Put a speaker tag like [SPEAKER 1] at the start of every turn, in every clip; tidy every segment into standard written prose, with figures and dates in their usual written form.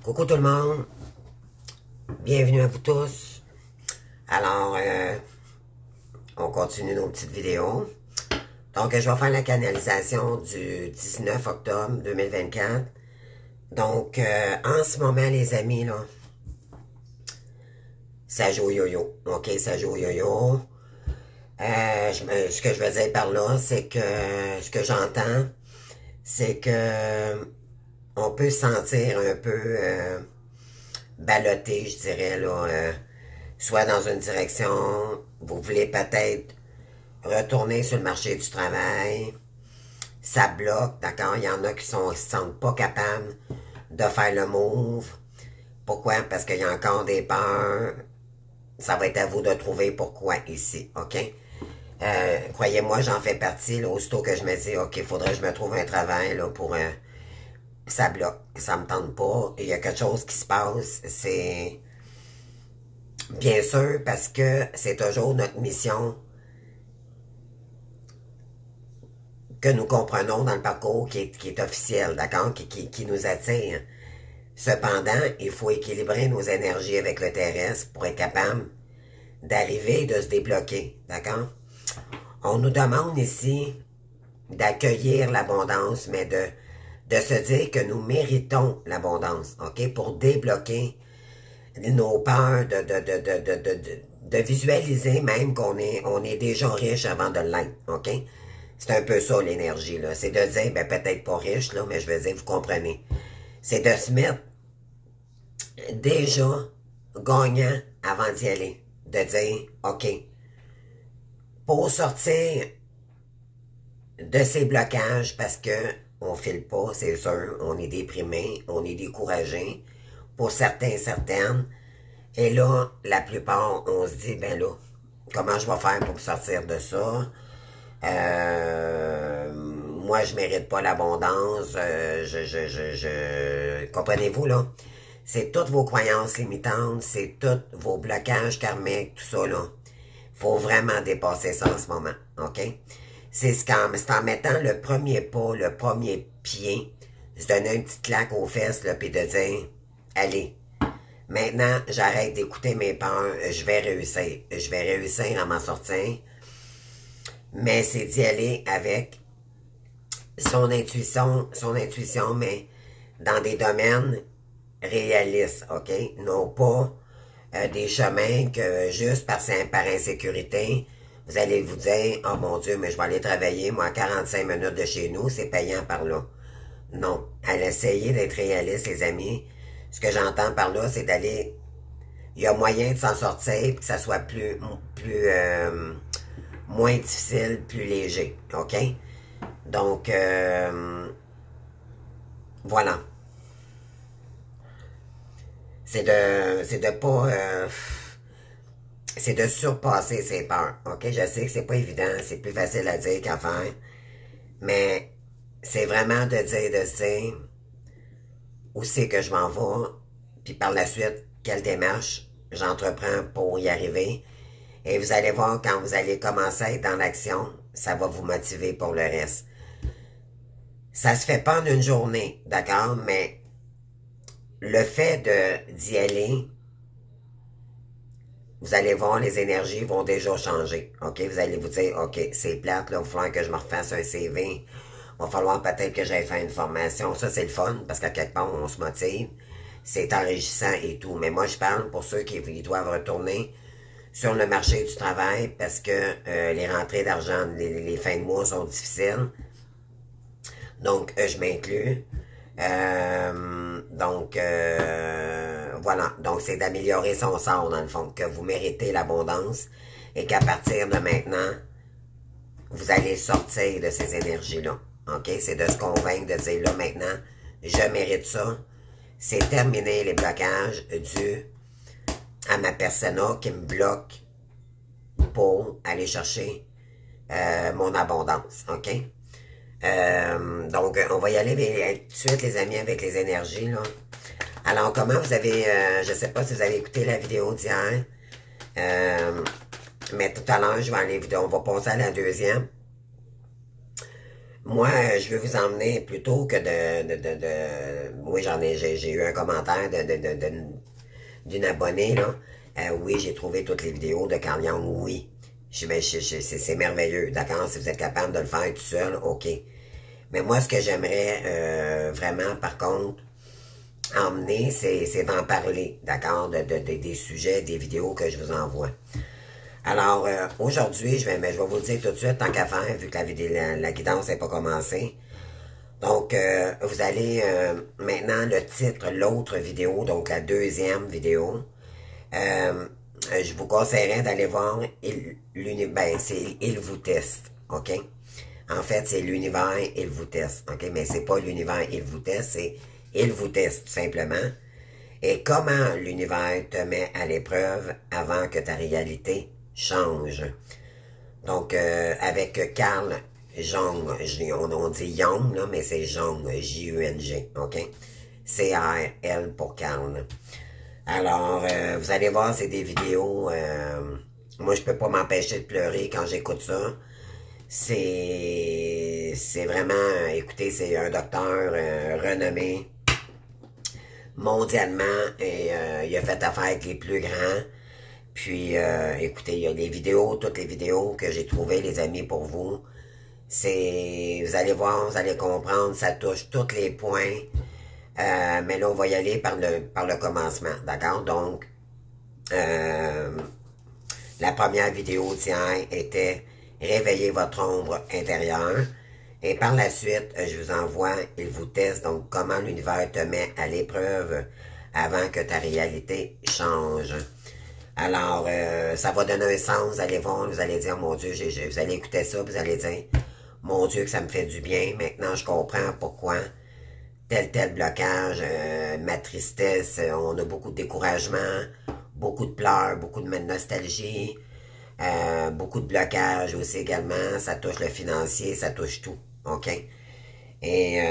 [SPEAKER 1] Coucou tout le monde, bienvenue à vous tous. Alors, on continue nos petites vidéos. Donc, je vais faire la canalisation du 19 octobre 2024. Donc, en ce moment, les amis, là, ça joue au yo-yo. OK, ça joue au yo-yo. Ce que je veux dire par là, c'est que ce que j'entends, c'est que on peut se sentir un peu ballotté, je dirais, là, soit dans une direction, vous voulez peut-être retourner sur le marché du travail, ça bloque, d'accord? Il y en a qui se sentent pas capables de faire le move. Pourquoi? Parce qu'il y a encore des peurs. Ça va être à vous de trouver pourquoi ici, OK? Croyez-moi, j'en fais partie, là, aussitôt que je me dis, OK, il faudrait que je me trouve un travail, là, pour... ça bloque, ça me tente pas, il y a quelque chose qui se passe, c'est... Bien sûr, parce que c'est toujours notre mission que nous comprenons dans le parcours qui est officiel, d'accord? Qui nous attire. Cependant, il faut équilibrer nos énergies avec le terrestre pour être capable d'arriver et de se débloquer, d'accord? On nous demande ici d'accueillir l'abondance, mais de se dire que nous méritons l'abondance, OK? Pour débloquer nos peurs, de visualiser même qu'on est déjà riche avant de l'être, OK? C'est un peu ça l'énergie, là. C'est de dire, ben peut-être pas riche, là, mais je veux dire, vous comprenez. C'est de se mettre déjà gagnant avant d'y aller. De dire, OK, pour sortir de ces blocages, parce que on file pas, c'est sûr, on est déprimé, on est découragé, pour certains, certaines, et là, la plupart, on se dit, ben là, comment je vais faire pour sortir de ça? Moi, je mérite pas l'abondance. Comprenez-vous, là? C'est toutes vos croyances limitantes, c'est tous vos blocages karmiques, tout ça, là. Faut vraiment dépasser ça en ce moment, OK? C'est en mettant le premier pas, le premier pied, se donner une petite claque aux fesses, là, puis de dire, allez, maintenant, j'arrête d'écouter mes peurs, je vais réussir. Je vais réussir à m'en sortir. Mais c'est d'y aller avec son intuition, mais dans des domaines réalistes, OK? Non pas des chemins que juste par insécurité, vous allez vous dire, oh mon Dieu, mais je vais aller travailler, moi, à 45 minutes de chez nous, c'est payant par là. Non. Elle essayer d'être réaliste, les amis. Ce que j'entends par là, c'est d'aller... Il y a moyen de s'en sortir, que ça soit moins difficile, plus léger, OK? Donc, voilà. C'est de pas... c'est de surpasser ses peurs, OK? Je sais que c'est pas évident, c'est plus facile à dire qu'à faire, mais c'est vraiment de se dire où c'est que je m'en vais, puis par la suite, quelle démarche j'entreprends pour y arriver. Et vous allez voir, quand vous allez commencer à être dans l'action, ça va vous motiver pour le reste. Ça se fait pas en une journée, d'accord? Mais le fait d'y aller, vous allez voir, les énergies vont déjà changer, OK? Vous allez vous dire, OK, c'est plate, là, il va falloir que je me refasse un CV, il va falloir peut-être que j'aille faire une formation. Ça, c'est le fun, parce qu'à quelque part, on se motive. C'est enrichissant et tout. Mais moi, je parle pour ceux qui doivent retourner sur le marché du travail, parce que les rentrées d'argent, les fins de mois sont difficiles. Donc, je m'inclus. Voilà. Donc, c'est d'améliorer son sort, dans le fond, que vous méritez l'abondance et qu'à partir de maintenant, vous allez sortir de ces énergies-là. OK? C'est de se convaincre, de dire, là, maintenant, je mérite ça. C'est terminer les blocages dus à ma persona qui me bloque pour aller chercher mon abondance. OK? Donc, on va y aller tout de suite, les amis, avec les énergies, là. Alors, comment vous avez... je sais pas si vous avez écouté la vidéo d'hier, mais tout à l'heure, on va passer à la deuxième. moi, je veux vous emmener plutôt que oui, j'ai eu un commentaire d'une abonnée, là. Oui, j'ai trouvé toutes les vidéos de Carl Jung, oui. C'est merveilleux, d'accord? Si vous êtes capable de le faire tout seul, ok. Mais moi, ce que j'aimerais vraiment, par contre, emmener, c'est d'en parler, d'accord? Des sujets, des vidéos que je vous envoie. Alors, aujourd'hui, je vais vous le dire tout de suite, tant qu'à faire, vu que la guidance n'est pas commencée. Donc, vous allez maintenant le titre, l'autre vidéo, donc la deuxième vidéo. Je vous conseillerais d'aller voir c'est Il vous teste, ok? En fait, c'est l'univers Il vous teste, ok? Mais c'est pas l'univers Il vous teste, c'est Il vous teste, tout simplement. Et comment l'univers te met à l'épreuve avant que ta réalité change. Donc, avec Carl Jung, on dit Jung, là, mais c'est Jung, J-U-N-G, ok? C-R-L pour Carl. Alors, vous allez voir, c'est des vidéos, moi je peux pas m'empêcher de pleurer quand j'écoute ça. C'est vraiment, écoutez, c'est un docteur renommé mondialement et il a fait affaire avec les plus grands. Puis, écoutez, il y a des vidéos, toutes les vidéos que j'ai trouvées, les amis, pour vous. Vous allez voir, vous allez comprendre, ça touche tous les points. Mais là, on va y aller par le commencement, d'accord? Donc, la première vidéo d'hier était « Réveillez votre ombre intérieure ». Et par la suite, je vous envoie, il vous teste, donc comment l'univers te met à l'épreuve avant que ta réalité change. Alors, ça va donner un sens, vous allez voir, vous allez dire, mon Dieu, vous allez écouter ça, vous allez dire, mon Dieu, que ça me fait du bien, maintenant je comprends pourquoi tel blocage, ma tristesse, on a beaucoup de découragement, beaucoup de pleurs, beaucoup de nostalgie, beaucoup de blocages aussi également, ça touche le financier, ça touche tout, ok? Et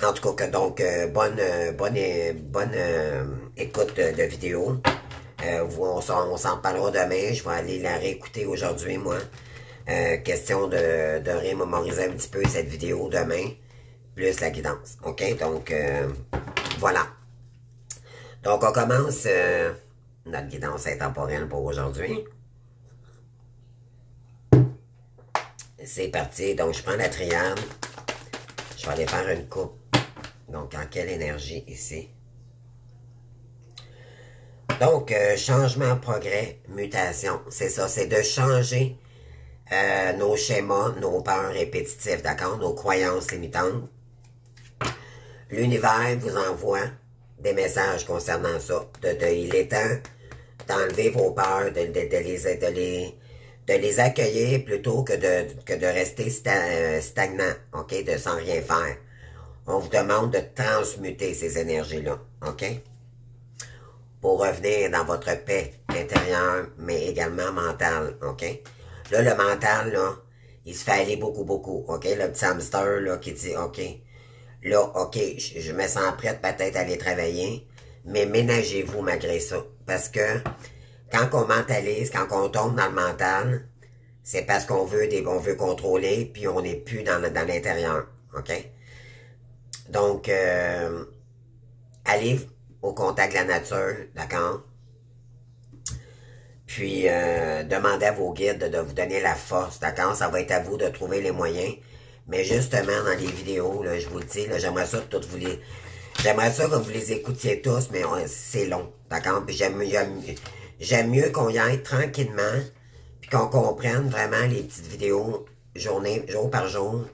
[SPEAKER 1] en tout cas, donc, bonne écoute de vidéo. On s'en parlera demain. Je vais aller la réécouter aujourd'hui, moi. Question de remémoriser un petit peu cette vidéo demain, plus la guidance. OK? Donc, voilà. Donc, on commence notre guidance intemporelle pour aujourd'hui. C'est parti. Donc, je prends la triade. Je vais aller faire une coupe. Donc, en quelle énergie ici? Donc, changement, progrès, mutation. C'est ça, c'est de changer nos schémas, nos peurs répétitifs, d'accord? Nos croyances limitantes. L'univers vous envoie des messages concernant ça. Il est temps d'enlever vos peurs, de les accueillir plutôt que de rester stagnant, ok? De sans rien faire. On vous demande de transmuter ces énergies-là, ok? Pour revenir dans votre paix intérieure, mais également mentale, ok? Là, le mental, là, il se fait aller beaucoup, beaucoup, ok? Le petit hamster, là, qui dit, ok, là, ok, je me sens prête peut-être à aller travailler, mais ménagez-vous malgré ça. Parce que quand on mentalise, quand on tombe dans le mental, c'est parce qu'on veut contrôler, puis on n'est plus dans l'intérieur, ok? Donc, allez au contact de la nature, d'accord? Puis, demandez à vos guides de vous donner la force, d'accord? Ça va être à vous de trouver les moyens. Mais justement, dans les vidéos, là, je vous le dis, j'aimerais ça que j'aimerais ça que vous les écoutiez tous, mais c'est long, d'accord? Puis j'aime mieux qu'on y aille tranquillement, puis qu'on comprenne vraiment les petites vidéos jour par jour,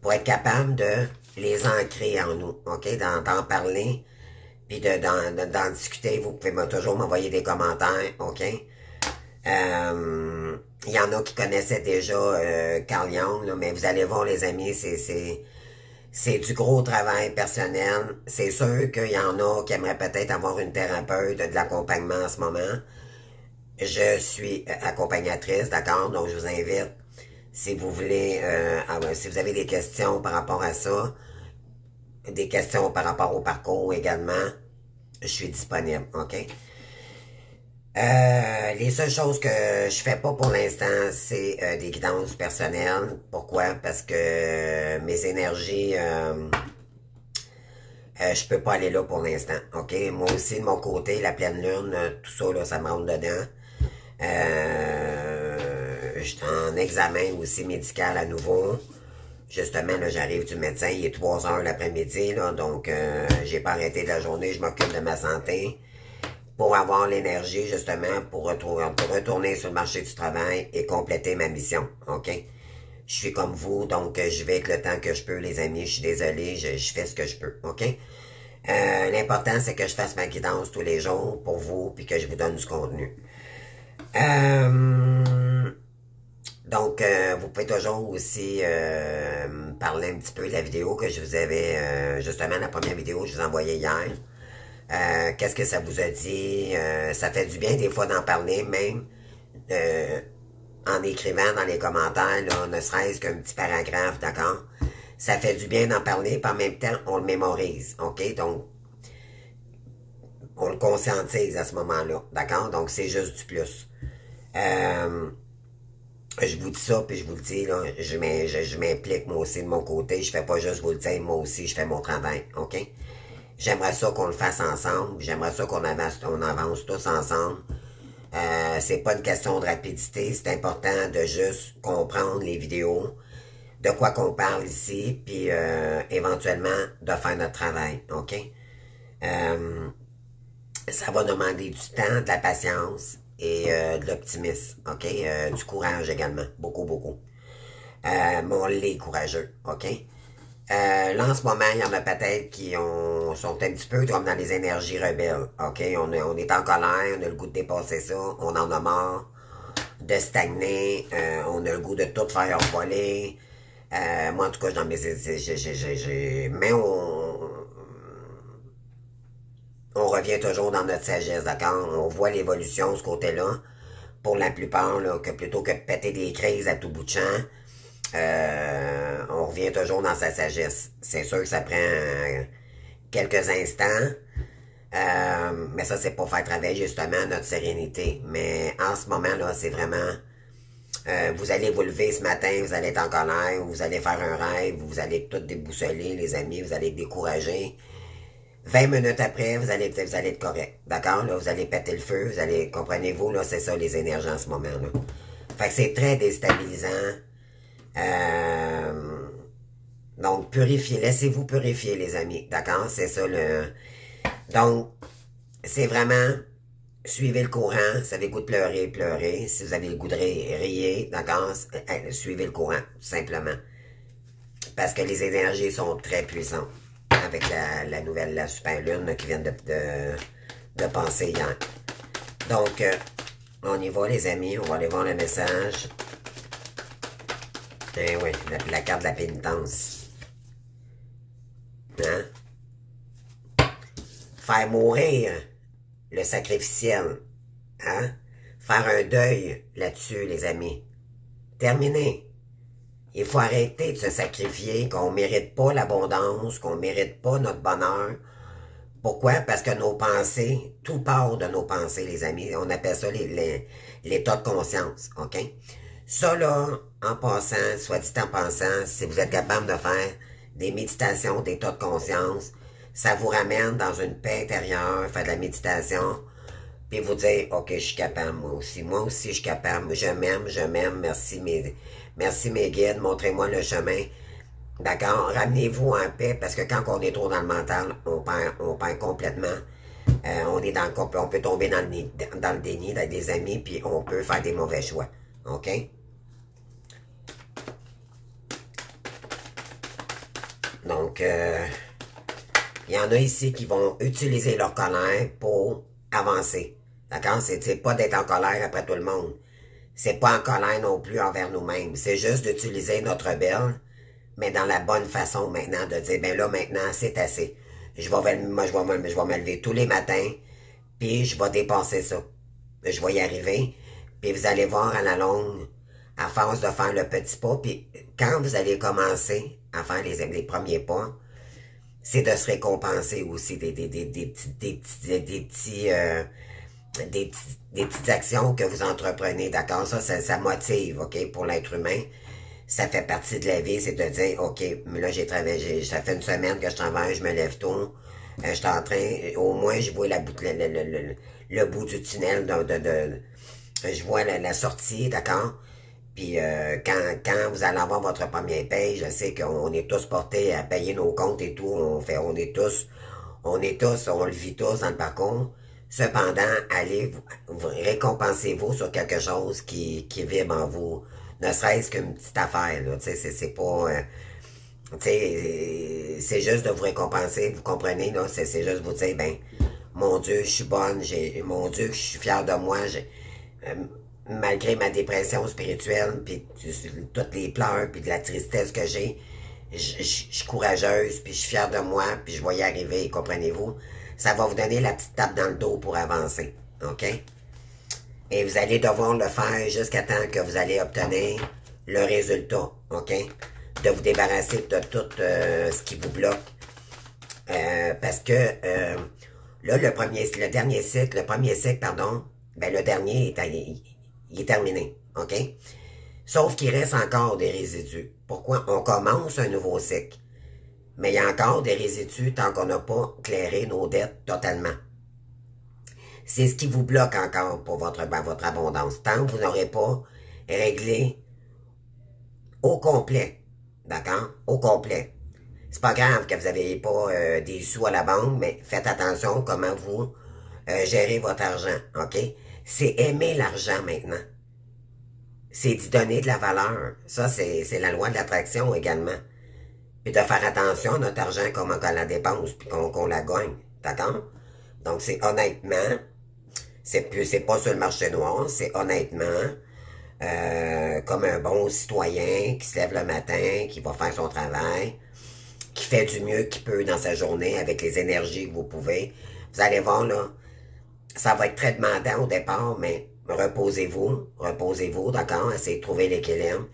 [SPEAKER 1] pour être capable de les ancrer en nous, ok? D'en parler, puis d'en discuter. Vous pouvez toujours m'envoyer des commentaires, ok? Il y en a qui connaissaient déjà Carl Jung, là, mais vous allez voir, les amis, c'est du gros travail personnel. C'est sûr qu'il y en a qui aimeraient peut-être avoir une thérapeute, de l'accompagnement en ce moment. Je suis accompagnatrice, d'accord? Donc, je vous invite, si vous voulez, si vous avez des questions par rapport à ça, des questions par rapport au parcours également, je suis disponible, ok? Les seules choses que je fais pas pour l'instant, c'est des guidances personnelles. Pourquoi? Parce que mes énergies, je peux pas aller là pour l'instant. OK? Moi aussi, de mon côté, la pleine lune, tout ça, là, ça me rentre dedans. Je suis en examen aussi médical à nouveau. Justement, là, j'arrive du médecin, il est 3 heures l'après-midi, là, donc j'ai pas arrêté de la journée, je m'occupe de ma santé pour avoir l'énergie, justement, pour retourner sur le marché du travail et compléter ma mission, OK? Je suis comme vous, donc je vais avec le temps que je peux, les amis, je suis désolé, je fais ce que je peux, OK? L'important, c'est que je fasse ma guidance tous les jours pour vous, puis que je vous donne du contenu. Donc, vous pouvez toujours aussi parler un petit peu de la vidéo que je vous avais, justement, la première vidéo que je vous envoyais hier. Qu'est-ce que ça vous a dit? Ça fait du bien des fois d'en parler, même en écrivant dans les commentaires, là, ne serait-ce qu'un petit paragraphe, d'accord? Ça fait du bien d'en parler, puis en même temps, on le mémorise, OK? Donc, on le conscientise à ce moment-là, d'accord? Donc, c'est juste du plus. Je vous dis ça, puis je vous le dis, là, je m'implique moi aussi de mon côté. Je fais pas juste vous le dire, moi aussi, je fais mon travail, OK? J'aimerais ça qu'on le fasse ensemble. J'aimerais ça qu'on avance tous ensemble. C'est pas une question de rapidité. C'est important de juste comprendre les vidéos, de quoi qu'on parle ici, puis éventuellement de faire notre travail, OK? Ça va demander du temps, de la patience et de l'optimisme, OK? Du courage également, beaucoup, beaucoup. Mais on l'est courageux, OK? Là, en ce moment, il y en a peut-être qui sont un petit peu comme dans les énergies rebelles, OK? On est en colère, on a le goût de dépasser ça, on en a marre de stagner, on a le goût de tout faire voler. Moi, en tout cas, dans mes... Mais on revient toujours dans notre sagesse, d'accord? On voit l'évolution, ce côté-là, pour la plupart, là, que plutôt que de péter des crises à tout bout de champ, on revient toujours dans sa sagesse. C'est sûr que ça prend quelques instants, mais ça, c'est pour faire travailler justement notre sérénité. Mais en ce moment-là, c'est vraiment... vous allez vous lever ce matin, vous allez être en colère, vous allez faire un rêve, vous allez tout déboussoler, les amis, vous allez être découragés. 20 minutes après, vous allez être correct. D'accord? Là, vous allez péter le feu, vous allez, comprenez-vous, là, c'est ça les énergies en ce moment, là. Fait que c'est très déstabilisant. Donc, purifiez, laissez-vous purifier, les amis. D'accord? C'est ça le... Donc, c'est vraiment... Suivez le courant. Si vous avez le goût de pleurer, pleurez. Si vous avez le goût de rire, riez. D'accord? Suivez le courant, tout simplement. Parce que les énergies sont très puissantes. Avec la super lune qui vient de passer hier. Donc, on y va, les amis. On va aller voir le message. Eh oui, la carte de la pénitence. Hein? Faire mourir le sacrificiel. Hein? Faire un deuil là-dessus, les amis. Terminé. Il faut arrêter de se sacrifier, qu'on ne mérite pas l'abondance, qu'on ne mérite pas notre bonheur. Pourquoi? Parce que nos pensées, tout part de nos pensées, les amis. On appelle ça l'état de conscience, OK? Ça, là, en passant, soit dit en pensant, si vous êtes capable de faire des méditations d'état de conscience, ça vous ramène dans une paix intérieure, faire de la méditation, puis vous dire, OK, je suis capable, moi aussi je suis capable, je m'aime, merci mes guides, montrez-moi le chemin. D'accord? Ramenez-vous en paix, parce que quand on est trop dans le mental, on perd complètement. On peut tomber dans le déni avec des amis, puis on peut faire des mauvais choix. OK? Donc, il y en a ici qui vont utiliser leur colère pour avancer. D'accord? C'est pas d'être en colère après tout le monde. C'est pas en colère non plus envers nous-mêmes. C'est juste d'utiliser notre rebelle, mais dans la bonne façon maintenant, de dire, ben là, maintenant, c'est assez. Je vais me lever tous les matins, puis je vais dépasser ça. Je vais y arriver, puis vous allez voir à la longue, à force de faire le petit pas, puis quand vous allez commencer à faire les premiers pas, c'est de se récompenser aussi des petits des petites actions que vous entreprenez, d'accord? Ça motive, OK, pour l'être humain. Ça fait partie de la vie, c'est de dire, OK, là, j'ai travaillé, ça fait une semaine que je travaille, je me lève tôt, je suis en train, au moins, je vois le bout du tunnel, je vois la sortie, d'accord? Puis quand vous allez avoir votre première paye, je sais qu'on est tous portés à payer nos comptes et tout, on le vit tous dans le parcours. Cependant, allez, récompensez-vous sur quelque chose qui vibre en vous. Ne serait-ce qu'une petite affaire, là. Tu sais, c'est pas... tu sais, c'est juste de vous récompenser, vous comprenez, là. C'est juste vous dire, ben, mon Dieu, je suis bonne, mon Dieu, je suis fière de moi, euh, malgré ma dépression spirituelle, puis toutes les pleurs, puis de la tristesse que j'ai, je suis courageuse, puis je suis fière de moi, puis je vais y arriver, comprenez-vous? Ça va vous donner la petite tape dans le dos pour avancer, OK? Et vous allez devoir le faire jusqu'à temps que vous allez obtenir le résultat, OK? De vous débarrasser de tout ce qui vous bloque. Parce que là, le premier cycle, pardon, ben le dernier il est terminé, OK? Sauf qu'il reste encore des résidus. Pourquoi? On commence un nouveau cycle. Mais il y a encore des résidus tant qu'on n'a pas clairé nos dettes totalement. C'est ce qui vous bloque encore pour votre abondance. Tant que vous n'aurez pas réglé au complet, d'accord? Au complet. C'est pas grave que vous n'avez pas des sous à la banque, mais faites attention comment vous gérez votre argent, OK? C'est aimer l'argent maintenant. C'est d'y donner de la valeur. Ça, c'est la loi de l'attraction également. Puis de faire attention à notre argent, comment on la dépense, puis qu'on la gagne. D'accord? Donc, c'est honnêtement, c'est pas sur le marché noir, c'est honnêtement, comme un bon citoyen qui se lève le matin, qui va faire son travail, qui fait du mieux qu'il peut dans sa journée avec les énergies que vous pouvez. Vous allez voir, là, ça va être très demandant au départ, mais reposez-vous, d'accord? Essayez de trouver l'équilibre.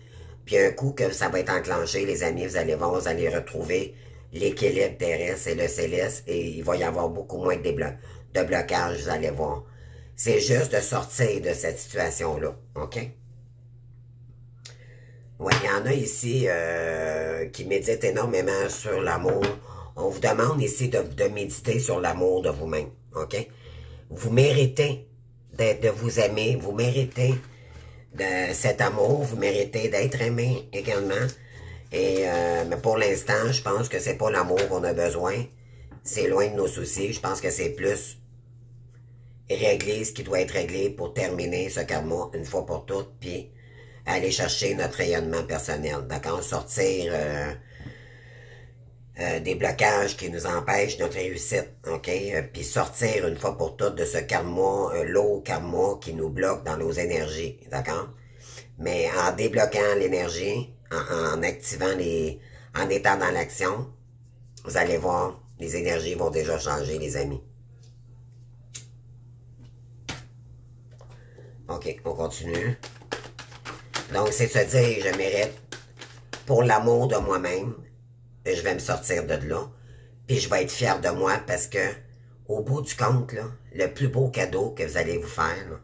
[SPEAKER 1] Puis un coup que ça va être enclenché, les amis, vous allez voir, vous allez retrouver l'équilibre terrestre et le céleste, et il va y avoir beaucoup moins de blocage, vous allez voir. C'est juste de sortir de cette situation-là, OK? Oui, il y en a ici qui méditent énormément sur l'amour. On vous demande ici de méditer sur l'amour de vous-même, OK? Vous méritez de vous aimer, vous méritez de cet amour, vous méritez d'être aimé également. Et mais pour l'instant, je pense que c'est pas l'amour qu'on a besoin. C'est loin de nos soucis. Je pense que c'est plus régler ce qui doit être réglé pour terminer ce karma une fois pour toutes, puis aller chercher notre rayonnement personnel, d'accord? Sortir des blocages qui nous empêchent notre réussite, ok? Puis sortir une fois pour toutes de ce karma, lourd karma qui nous bloque dans nos énergies, d'accord? Mais en débloquant l'énergie, en activant en étant dans l'action, vous allez voir, les énergies vont déjà changer, les amis. OK, on continue. Donc, c'est se dire, je mérite, pour l'amour de moi-même, je vais me sortir de là, puis je vais être fier de moi parce que, au bout du compte, là, le plus beau cadeau que vous allez vous faire, là,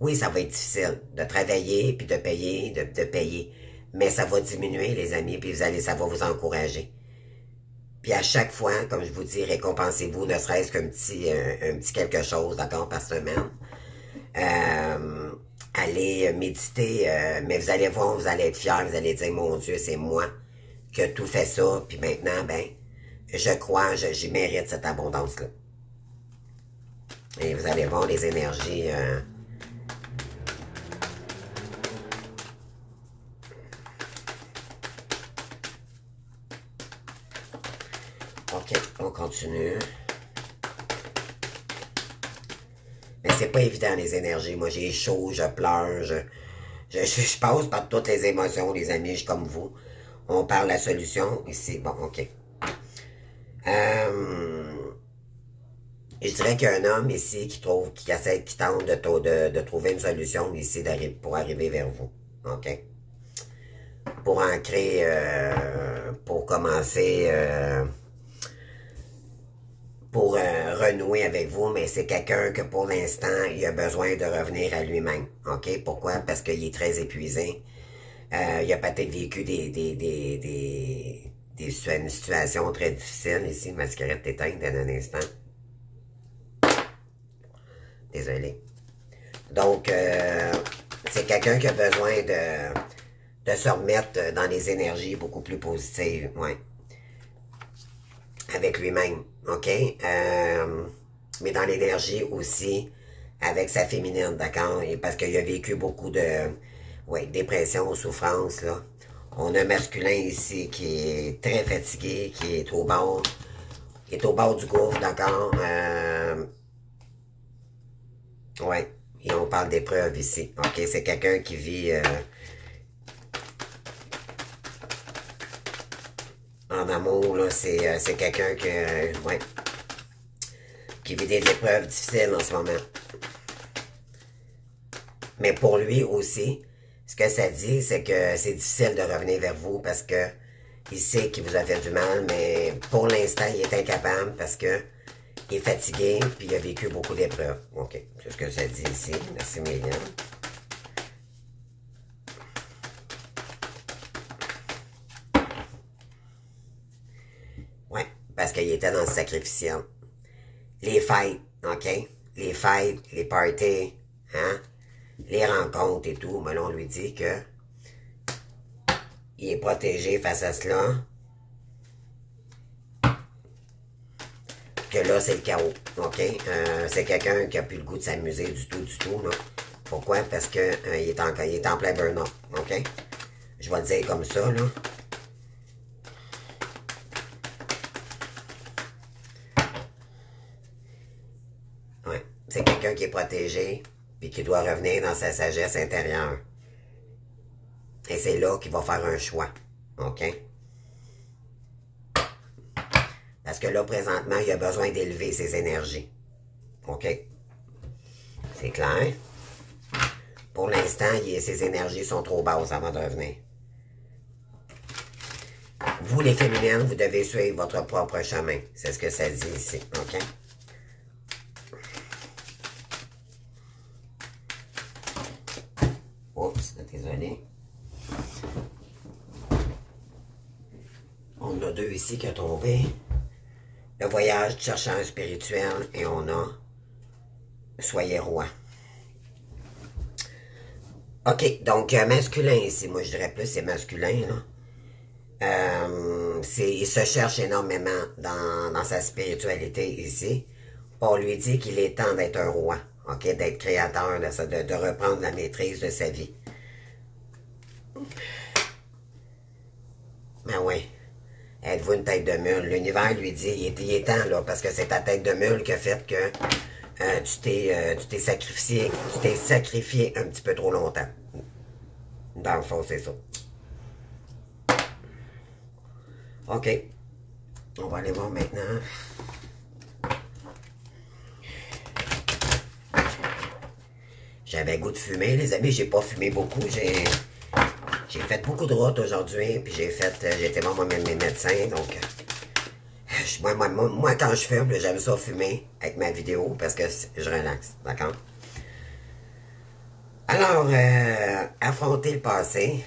[SPEAKER 1] oui, ça va être difficile de travailler, puis de payer, mais ça va diminuer, les amis, puis ça va vous encourager. Puis à chaque fois, comme je vous dis, récompensez-vous, ne serait-ce qu'un un petit quelque chose, d'accord, par semaine. Allez méditer, mais vous allez voir, vous allez être fiers, vous allez dire, mon Dieu, c'est moi qui ai tout fait ça, puis maintenant, ben, je crois, j'y mérite cette abondance-là. Et vous allez voir les énergies... OK, on continue. Mais c'est pas évident, les énergies. Moi, j'ai chaud, je pleure, je passe par toutes les émotions, les amis, je suis comme vous. On parle de la solution ici. Bon, OK. Je dirais qu'il y a un homme ici qui tente de trouver une solution ici pour arriver vers vous. OK? Pour ancrer, pour commencer, pour renouer avec vous, mais c'est quelqu'un que pour l'instant, il a besoin de revenir à lui-même. OK? Pourquoi? Parce qu'il est très épuisé. Il a peut-être vécu une situation très difficile. Ici, ma cigarette t'éteint dans un instant. Désolé. Donc, c'est quelqu'un qui a besoin de se remettre dans les énergies beaucoup plus positives. Ouais. Avec lui-même. OK? Mais dans l'énergie aussi, avec sa féminine, d'accord? Parce qu'il a vécu beaucoup de dépression, souffrance, là. On a un masculin ici qui est très fatigué, qui est au bord du gouffre, d'accord? Ouais, et on parle d'épreuve ici. OK, c'est quelqu'un qui vit en amour, là. C'est quelqu'un qui vit des épreuves difficiles en ce moment. Mais pour lui aussi, ce que ça dit, c'est que c'est difficile de revenir vers vous parce que il sait qu'il vous a fait du mal, mais pour l'instant, il est incapable parce que il est fatigué puis il a vécu beaucoup d'épreuves. OK, c'est ce que ça dit ici. Merci, Méliane. Ouais, parce qu'il était dans le sacrificiel. Les fêtes, OK? Les fêtes, les parties, hein? Les rencontres et tout, mais là, on lui dit que il est protégé face à cela. Que là, c'est le chaos, OK? C'est quelqu'un qui a plus le goût de s'amuser du tout, là. Pourquoi? Parce que il est en plein burn-out, OK? Je vais le dire comme ça, là. Ouais, c'est quelqu'un qui est protégé, puis qui doit revenir dans sa sagesse intérieure. Et c'est là qu'il va faire un choix, OK? Parce que là, présentement, il a besoin d'élever ses énergies. OK? C'est clair? Pour l'instant, ses énergies sont trop basses avant de revenir. Vous, les féminines, vous devez suivre votre propre chemin. C'est ce que ça dit ici. OK? Oups, désolé. On a deux ici qui ont tombé. Le voyage du chercheur spirituel et on a Soyez roi. OK, donc masculin ici, moi je dirais plus c'est masculin, là. Il se cherche énormément dans sa spiritualité ici. On lui dit qu'il est temps d'être un roi, OK, d'être créateur, de reprendre la maîtrise de sa vie. Ben oui. Êtes-vous une tête de mule? L'univers lui dit, il est temps, là, parce que c'est ta tête de mule qui a fait que tu t'es sacrifié un petit peu trop longtemps. Dans le fond, c'est ça. OK. On va aller voir maintenant. J'avais goût de fumer, les amis. J'ai pas fumé beaucoup. J'ai fait beaucoup de routes aujourd'hui. Puis j'ai été voir moi-même mes médecins. Donc, moi, quand je fume, j'aime ça fumer avec ma vidéo parce que je relaxe. D'accord? Alors, affronter le passé.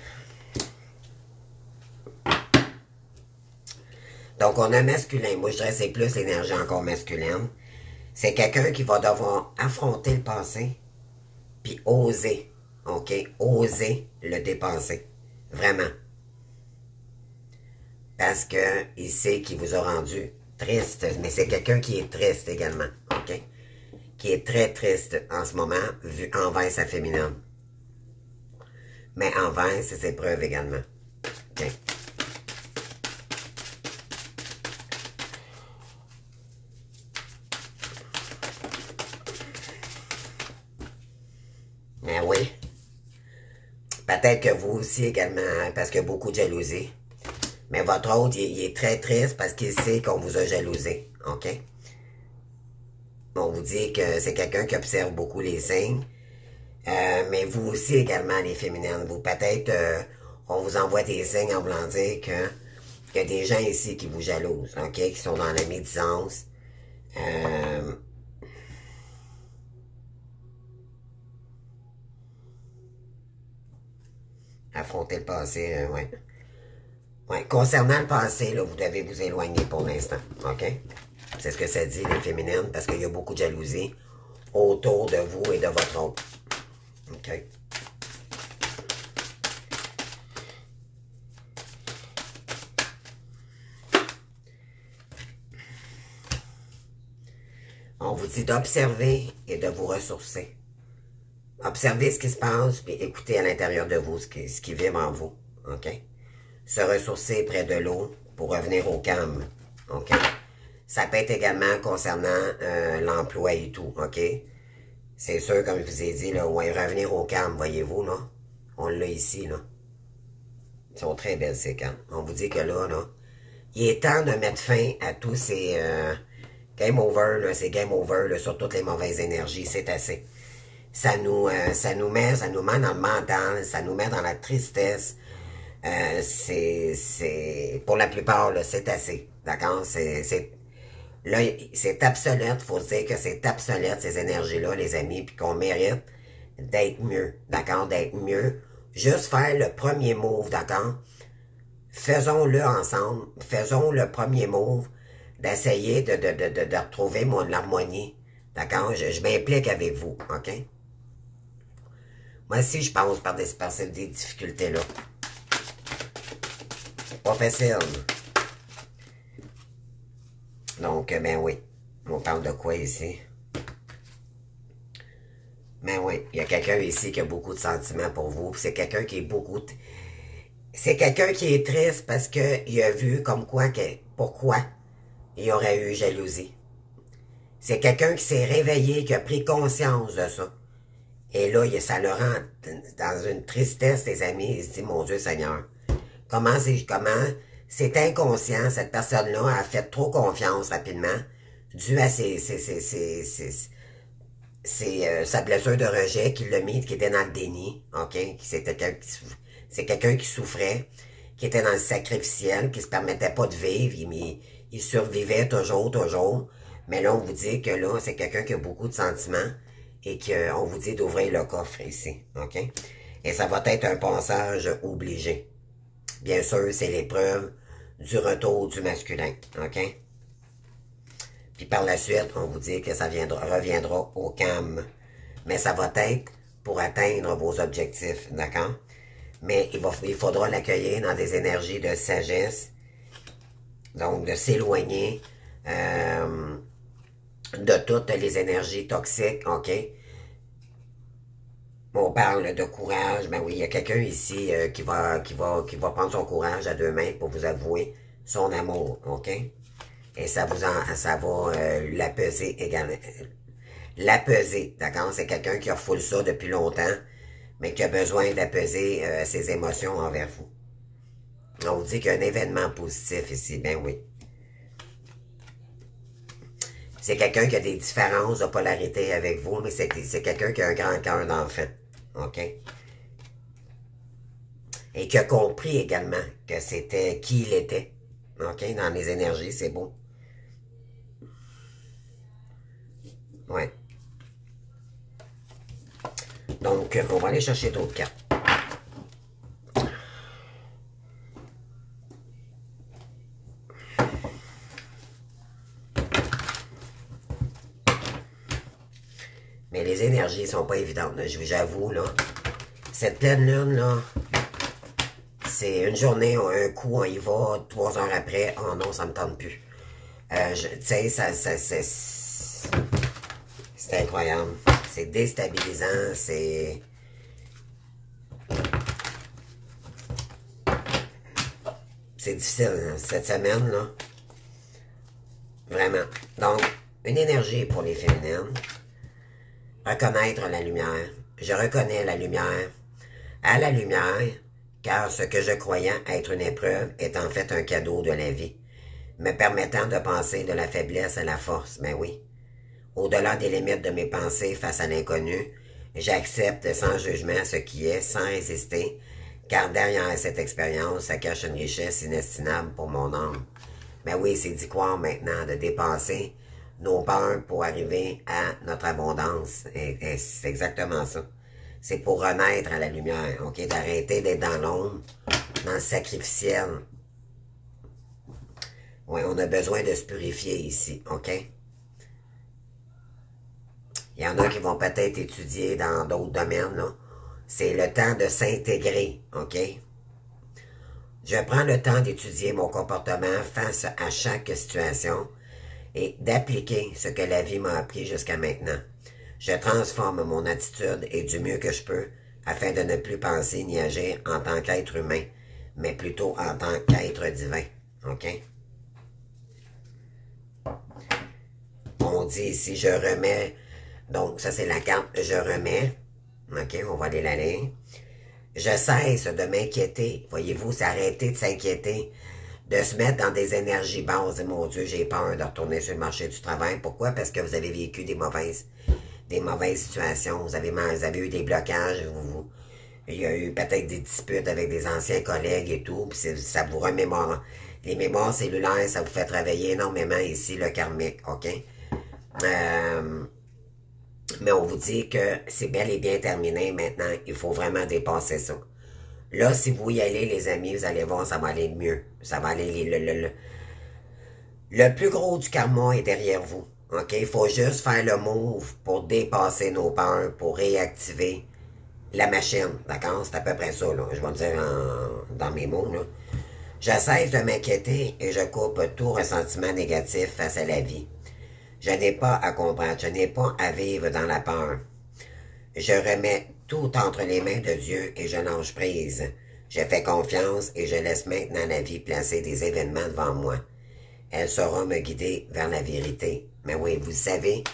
[SPEAKER 1] Donc, on a masculin. Moi, je dirais que c'est plus l'énergie encore masculine. C'est quelqu'un qui va devoir affronter le passé, puis oser, OK? Oser le dépasser. Vraiment. Parce que il sait qu'il vous a rendu triste. Mais c'est quelqu'un qui est triste également, OK? Qui est très triste en ce moment, vu envers sa féminine. Mais envers ses épreuves également. OK? Mais oui. Peut-être que vous aussi également, hein, parce qu'il y a beaucoup de jalousie. Mais votre autre, il est très triste parce qu'il sait qu'on vous a jalousé. OK? On vous dit que c'est quelqu'un qui observe beaucoup les signes. Mais vous aussi également, les féminines. Vous, peut-être, on vous envoie des signes en voulant dire qu'il y a des gens ici qui vous jalousent. OK? Qui sont dans la médisance. Euh, affronter le passé, ouais. Ouais, concernant le passé, là, vous devez vous éloigner pour l'instant, OK? C'est ce que ça dit, les féminines, parce qu'il y a beaucoup de jalousie autour de vous et de votre autre. OK? On vous dit d'observer et de vous ressourcer. Observez ce qui se passe, puis écoutez à l'intérieur de vous ce qui vibre en vous. OK? Se ressourcer près de l'eau pour revenir au calme. OK? Ça peut être également concernant l'emploi et tout. OK? C'est sûr, comme je vous ai dit, là, ouais, revenir au calme, voyez-vous, là? On l'a ici, là. Ils sont très belles, ces calmes. On vous dit que là, il est temps de mettre fin à tous ces game over, là, ces game over là, sur toutes les mauvaises énergies. C'est assez. Ça nous met dans le mental, ça nous met dans la tristesse. Pour la plupart, là, c'est assez. D'accord? Là, c'est obsolète. Faut se dire que c'est obsolète, ces énergies-là, les amis, puis qu'on mérite d'être mieux. D'accord? D'être mieux. Juste faire le premier move, d'accord? Faisons-le ensemble. Faisons le premier move d'essayer de retrouver l'harmonie. D'accord? Je m'implique avec vous. OK? Moi aussi, je passe par des difficultés-là. Pas facile. Donc, ben oui. On parle de quoi ici? Ben oui, il y a quelqu'un ici qui a beaucoup de sentiments pour vous. C'est quelqu'un qui est c'est quelqu'un qui est triste parce qu'il a vu comme quoi pourquoi il y aurait eu jalousie. C'est quelqu'un qui s'est réveillé, qui a pris conscience de ça. Et là, ça le rend dans une tristesse, les amis. Il se dit, mon Dieu Seigneur, comment c'est inconscient, cette personne-là a fait trop confiance rapidement, dû à sa blessure de rejet qui l'a mis, qui était dans le déni, OK? C'est quelqu'un qui souffrait, qui était dans le sacrificiel, qui se permettait pas de vivre, il survivait toujours. Mais là, on vous dit que là, c'est quelqu'un qui a beaucoup de sentiments et qu'on vous dit d'ouvrir le coffre ici, OK? Et ça va être un passage obligé. Bien sûr, c'est l'épreuve du retour du masculin, OK? Puis par la suite, on vous dit que ça reviendra au calme. Mais ça va être pour atteindre vos objectifs, d'accord? Mais il faudra l'accueillir dans des énergies de sagesse. Donc, de s'éloigner de toutes les énergies toxiques, OK? On parle de courage. Ben oui, il y a quelqu'un ici qui va prendre son courage à deux mains pour vous avouer son amour, OK? Et ça va l'apaiser également. L'apaiser, d'accord? C'est quelqu'un qui a refoulé ça depuis longtemps, mais qui a besoin d'apaiser ses émotions envers vous. On vous dit qu'il y a un événement positif ici, ben oui. C'est quelqu'un qui a des différences de polarité avec vous, mais c'est quelqu'un qui a un grand cœur d'enfant, OK? Et qui a compris également que c'était qui il était, OK? Dans les énergies, c'est beau. Ouais. Donc, on va aller chercher d'autres cartes. Mais les énergies sont pas évidentes, j'avoue, là. Cette pleine lune, là, c'est une journée, un coup, on y va, 3 heures après, oh non, ça me tente plus. Tu sais, c'est incroyable. C'est déstabilisant, c'est difficile, hein, cette semaine, là. Vraiment. Donc, une énergie pour les féminines. Reconnaître la lumière. Je reconnais la lumière. À la lumière, car ce que je croyais être une épreuve est en fait un cadeau de la vie, me permettant de penser de la faiblesse à la force. Mais oui. Au-delà des limites de mes pensées face à l'inconnu, j'accepte sans jugement ce qui est, sans résister, car derrière cette expérience, ça cache une richesse inestimable pour mon âme. Mais oui, c'est d'y croire maintenant, de dépenser nos peurs pour arriver à notre abondance. Et c'est exactement ça. C'est pour renaître à la lumière, ok? D'arrêter d'être dans l'ombre, dans le sacrificiel. Oui, on a besoin de se purifier ici, ok? Il y en a qui vont peut-être étudier dans d'autres domaines, là. C'est le temps de s'intégrer, ok? Je prends le temps d'étudier mon comportement face à chaque situation et d'appliquer ce que la vie m'a appris jusqu'à maintenant. Je transforme mon attitude et du mieux que je peux afin de ne plus penser ni agir en tant qu'être humain, mais plutôt en tant qu'être divin. OK? On dit ici, je remets. Donc, ça, c'est la carte je remets. OK? On va aller la lire. Je cesse de m'inquiéter. Voyez-vous, c'est arrêter de s'inquiéter, de se mettre dans des énergies basses. Et mon Dieu, j'ai peur de retourner sur le marché du travail. Pourquoi? Parce que vous avez vécu des mauvaises situations. Vous avez eu des blocages. Il y a eu peut-être des disputes avec des anciens collègues et tout. Puis ça vous remémore. Les mémoires cellulaires, ça vous fait travailler énormément ici, le karmique. OK? Mais on vous dit que c'est bel et bien terminé maintenant. Il faut vraiment dépasser ça. Là, si vous y allez, les amis, vous allez voir, ça va aller mieux. Ça va aller... Le plus gros du karma est derrière vous. OK? Il faut juste faire le move pour dépasser nos peurs, pour réactiver la machine. D'accord? C'est à peu près ça, là. Je vais le dire dans mes mots, là. Je cesse de m'inquiéter et je coupe tout ressentiment négatif face à la vie. Je n'ai pas à comprendre, je n'ai pas à vivre dans la peur. Je remets tout entre les mains de Dieu et je lâche prise. Je fais confiance et je laisse maintenant la vie placer des événements devant moi. Elle saura me guider vers la vérité. Mais oui, vous savez,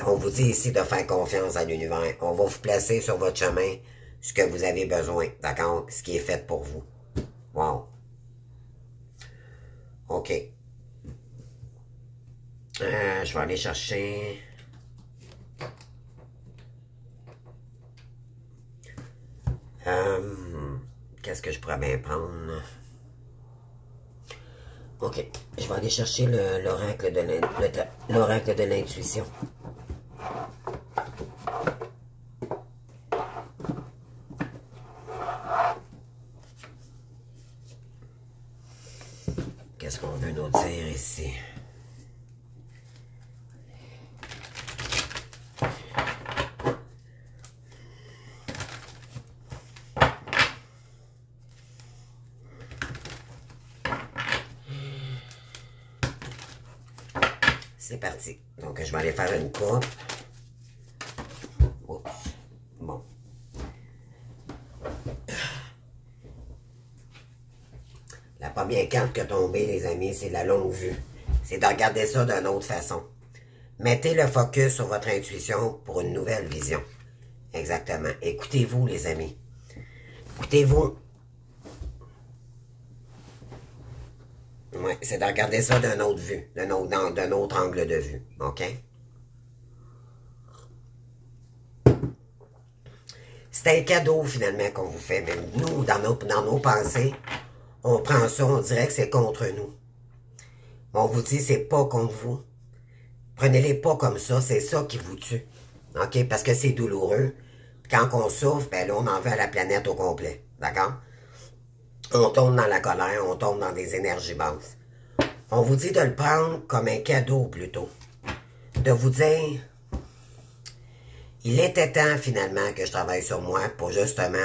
[SPEAKER 1] on vous dit ici de faire confiance à l'univers. On va vous placer sur votre chemin ce que vous avez besoin, d'accord? Ce qui est fait pour vous. Wow. OK. Je vais aller chercher... Qu'est-ce que je pourrais bien prendre? OK. Je vais aller chercher l'oracle de l'intuition. Qu'est-ce qu'on veut nous dire ici? C'est parti. Donc, je vais aller faire une coupe. Oups. Bon. La première carte qui est tombée, les amis, c'est la longue vue. C'est de regarder ça d'une autre façon. Mettez le focus sur votre intuition pour une nouvelle vision. Exactement. Écoutez-vous, les amis. Écoutez-vous. Oui, c'est de regarder ça d'une autre vue, d'un autre angle de vue, OK? C'est un cadeau, finalement, qu'on vous fait. Même nous, dans nos pensées, on prend ça, on dirait que c'est contre nous. Mais on vous dit, c'est pas contre vous. Prenez-les pas comme ça, c'est ça qui vous tue. OK? Parce que c'est douloureux. Quand on souffre, ben là, on en veut à la planète au complet. D'accord? On tombe dans la colère, on tombe dans des énergies basses. On vous dit de le prendre comme un cadeau plutôt. De vous dire, il était temps finalement que je travaille sur moi pour justement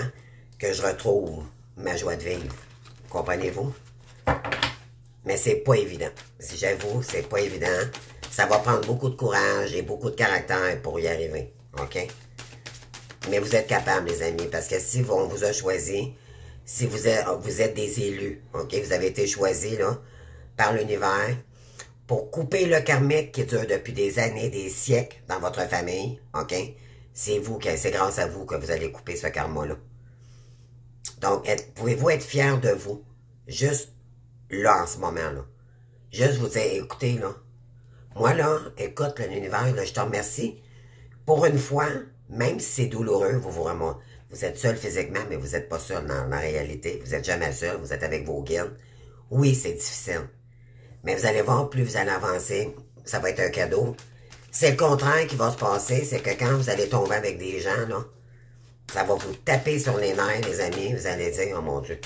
[SPEAKER 1] que je retrouve ma joie de vivre. Comprenez-vous? Mais c'est pas évident. Si j'avoue, c'est pas évident. Ça va prendre beaucoup de courage et beaucoup de caractère pour y arriver. OK? Mais vous êtes capables, les amis, parce que si on vous a choisi, si vous êtes des élus, OK? Vous avez été choisis, là, par l'univers pour couper le karmique qui dure depuis des années, des siècles dans votre famille, OK? C'est grâce à vous que vous allez couper ce karma-là. Donc, pouvez-vous être fiers de vous? Juste là, en ce moment-là. Juste vous dire, écoutez, là, moi, là, écoute, l'univers, là, je te remercie. Pour une fois, même si c'est douloureux, vous êtes seul physiquement, mais vous n'êtes pas seul dans la réalité. Vous n'êtes jamais seul, vous êtes avec vos guides. Oui, c'est difficile. Mais vous allez voir, plus vous allez avancer, ça va être un cadeau. C'est le contraire qui va se passer, c'est que quand vous allez tomber avec des gens, là, ça va vous taper sur les nerfs, les amis, vous allez dire, oh mon Dieu,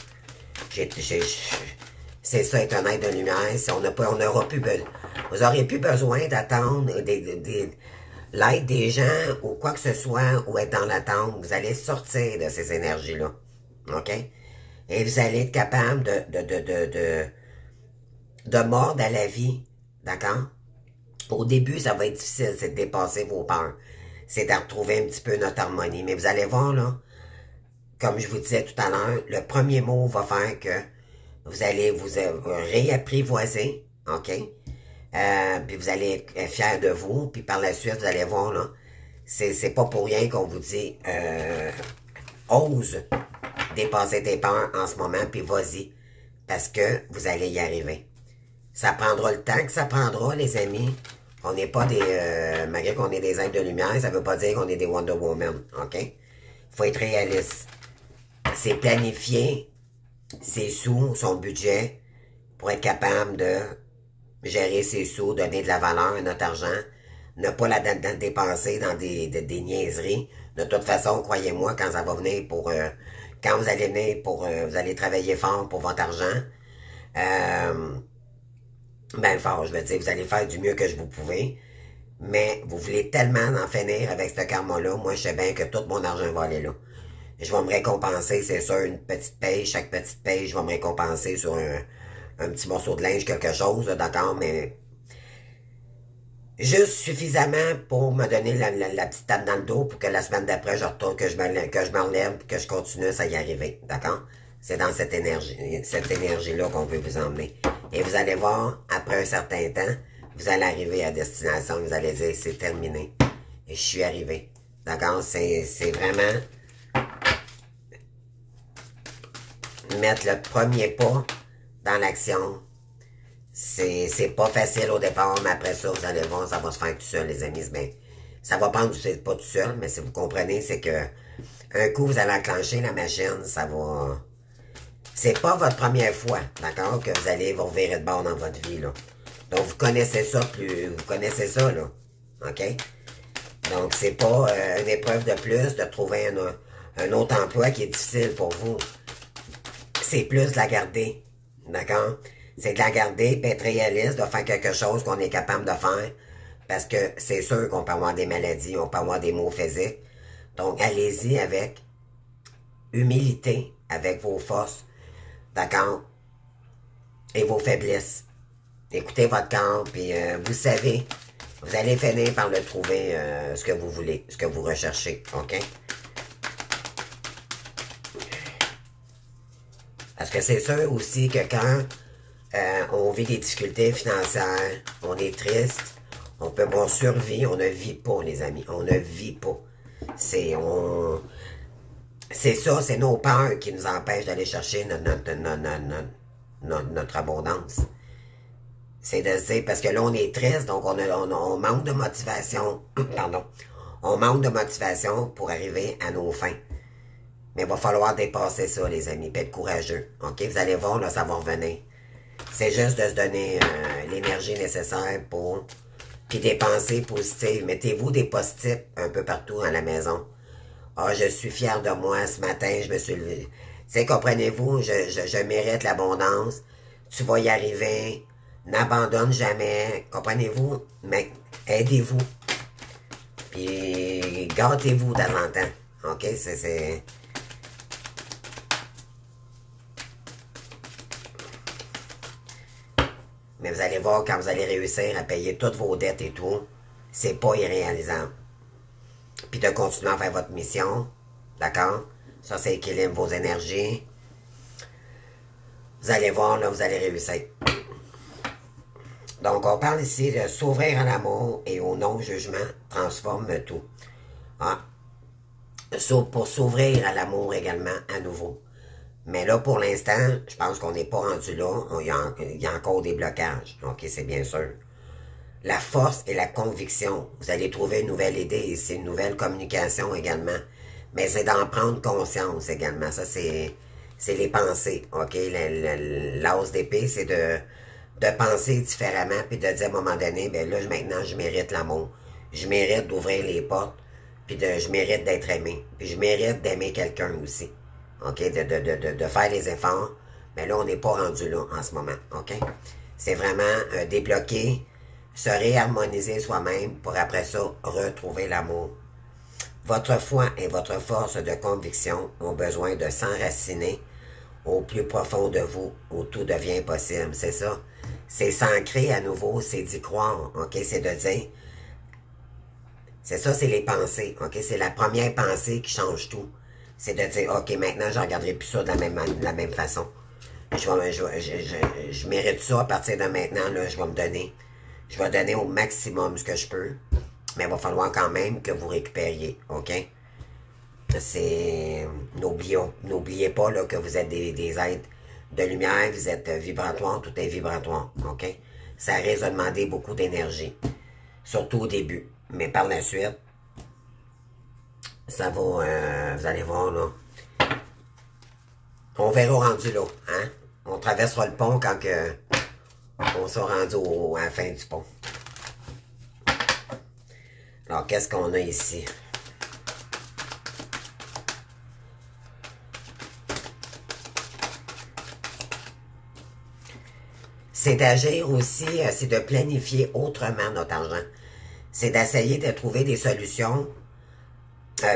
[SPEAKER 1] c'est ça être un être de lumière, si on n'aura plus besoin, vous n'aurez plus besoin d'attendre l'aide des gens ou quoi que ce soit, ou être dans l'attente, vous allez sortir de ces énergies-là, ok? Et vous allez être capable de mordre à la vie, d'accord? Au début, ça va être difficile, c'est de dépasser vos peurs. C'est de retrouver un petit peu notre harmonie. Mais vous allez voir, là, comme je vous disais tout à l'heure, le premier mot va faire que vous allez vous réapprivoiser, OK? Puis vous allez être fiers de vous. Puis par la suite, vous allez voir, là, c'est pas pour rien qu'on vous dit ose dépasser tes peurs en ce moment, puis vas-y. Parce que vous allez y arriver. Ça prendra le temps que ça prendra, les amis. On n'est pas des... malgré qu'on est des êtres de lumière, ça veut pas dire qu'on est des Wonder Woman, OK? Faut être réaliste. C'est planifier ses sous, son budget, pour être capable de gérer ses sous, donner de la valeur à notre argent, ne pas la dépenser dans des niaiseries. De toute façon, croyez-moi, quand ça va venir pour... quand vous allez venir pour... vous allez travailler fort pour votre argent, ben fort, je veux dire, vous allez faire du mieux que vous pouvez, mais vous voulez tellement en finir avec ce karma-là, moi je sais bien que tout mon argent va aller là. Je vais me récompenser, c'est sûr, une petite paye, chaque petite paye, je vais me récompenser sur un petit morceau de linge, quelque chose, d'accord, mais juste suffisamment pour me donner la petite tape dans le dos pour que la semaine d'après, je retourne, que je m'enlève, que je continue à y arriver, d'accord? C'est dans cette énergie-là qu'on veut vous emmener. Et vous allez voir, après un certain temps, vous allez arriver à destination, vous allez dire, c'est terminé. Et je suis arrivé. D'accord? C'est vraiment mettre le premier pas dans l'action. C'est pas facile au départ, mais après ça, vous allez voir, ça va se faire tout seul, les amis. Ben, ça va prendre pas tout seul, mais si vous comprenez, c'est que un coup, vous allez enclencher la machine, ça va... C'est pas votre première fois, d'accord, que vous allez vous revirer de bord dans votre vie, là. Donc, vous connaissez ça là. OK? Donc, c'est pas une épreuve de plus de trouver un autre emploi qui est difficile pour vous. C'est plus de la garder, d'accord? C'est de la garder, puis être réaliste, de faire quelque chose qu'on est capable de faire, parce que c'est sûr qu'on peut avoir des maladies, on peut avoir des maux physiques. Donc, allez-y avec humilité, avec vos forces, d'accord? Et vos faiblesses. Écoutez votre corps, puis vous savez, vous allez finir par le trouver ce que vous voulez, ce que vous recherchez, OK? Parce que c'est sûr aussi que quand on vit des difficultés financières, on est triste, on survit, on ne vit pas, les amis, on ne vit pas. C'est ça, c'est nos peurs qui nous empêchent d'aller chercher notre abondance. C'est de se dire, parce que là, on est triste, donc on manque de motivation, pardon, on manque de motivation pour arriver à nos fins. Mais il va falloir dépasser ça, les amis, puis être courageux, OK? Vous allez voir, là, ça va revenir. C'est juste de se donner l'énergie nécessaire pour... Puis des pensées positives. Mettez-vous des post-it un peu partout à la maison. Ah, je suis fier de moi, ce matin, je me suis levé. Tu sais, comprenez-vous, je mérite l'abondance. Tu vas y arriver. N'abandonne jamais. Comprenez-vous? Mais aidez-vous. Puis gâtez-vous davantage. OK? C'est... Mais vous allez voir, quand vous allez réussir à payer toutes vos dettes et tout, c'est pas irréalisable. Puis de continuer à faire votre mission, d'accord? Ça, ça équilibre vos énergies. Vous allez voir, là, vous allez réussir. Donc, on parle ici de s'ouvrir à l'amour et au non-jugement transforme tout. Ah. Pour s'ouvrir à l'amour également, à nouveau. Mais là, pour l'instant, je pense qu'on n'est pas rendu là. Il y a encore des blocages. OK, c'est bien sûr. La force et la conviction. Vous allez trouver une nouvelle idée ici, une nouvelle communication également. Mais c'est d'en prendre conscience également. Ça, c'est les pensées. OK, l'as d'épée, c'est de de penser différemment, puis de dire à un moment donné, ben là, maintenant, je mérite l'amour. Je mérite d'ouvrir les portes, puis je mérite d'être aimé. Puis je mérite d'aimer quelqu'un aussi. OK? De faire les efforts. Mais là, on n'est pas rendu là en ce moment. OK? C'est vraiment débloquer, se réharmoniser soi-même pour après ça retrouver l'amour. Votre foi et votre force de conviction ont besoin de s'enraciner au plus profond de vous, où tout devient possible. C'est ça. C'est s'ancrer à nouveau, c'est d'y croire. OK? C'est de dire. C'est ça, c'est les pensées. OK? C'est la première pensée qui change tout. C'est de dire, OK, maintenant, je ne regarderai plus ça de la même façon. Je mérite ça à partir de maintenant, là, je vais me donner. Je vais donner au maximum ce que je peux. Mais il va falloir quand même que vous récupériez. OK? C'est. N'oubliez pas là, que vous êtes des êtres de lumière, vous êtes vibratoire, tout est vibratoire. OK? Ça risque de demander beaucoup d'énergie. Surtout au début. Mais par la suite, ça va. Vous allez voir là. On verra rendu là. Hein? On traversera le pont quand on sera rendu à la fin du pont. Alors, qu'est-ce qu'on a ici? C'est d'agir aussi, c'est de planifier autrement notre argent. C'est d'essayer de trouver des solutions.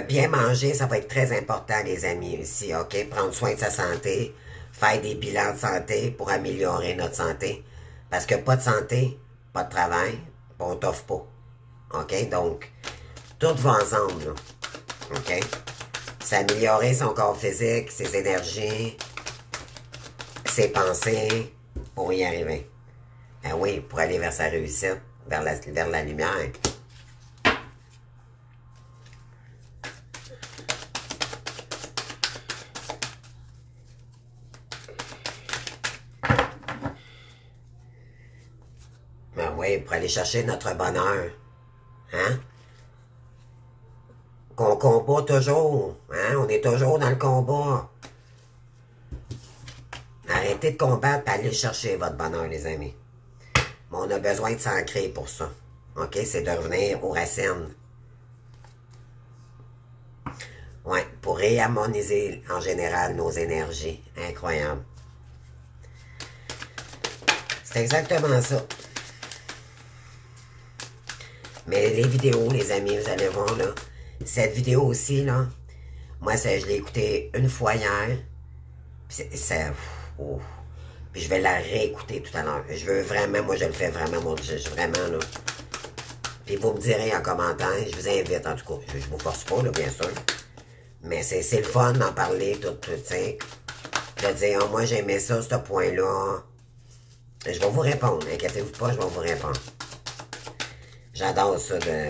[SPEAKER 1] Bien manger, ça va être très important, les amis, ici, OK? Prendre soin de sa santé, faire des bilans de santé pour améliorer notre santé. Parce que pas de santé, pas de travail, on t'offre pas. OK? Donc, tout va ensemble, là. OK? S'améliorer son corps physique, ses énergies, ses pensées, pour y arriver. Ben oui, pour aller vers sa réussite, vers la lumière. Ben oui, pour aller chercher notre bonheur. Hein? Qu'on combat toujours. Hein? On est toujours dans le combat. Arrêtez de combattre et allez chercher votre bonheur, les amis. Mais on a besoin de s'ancrer pour ça. OK? C'est de revenir aux racines. Ouais, pour réharmoniser en général nos énergies. Incroyable. C'est exactement ça. Mais les vidéos, les amis, vous allez voir, là. Cette vidéo aussi, là. Moi, je l'ai écoutée une fois hier. Puis puis je vais la réécouter tout à l'heure. Je veux vraiment, moi je le fais vraiment, moi, vraiment, là. Puis vous me direz en commentaire, je vous invite, en tout cas. Je vous force pas, là, bien sûr. Mais c'est le fun d'en parler, tout, tu sais. De dire, oh, moi j'aimais ça, ce point-là. Je vais vous répondre, inquiétez-vous pas, je vais vous répondre. J'adore ça de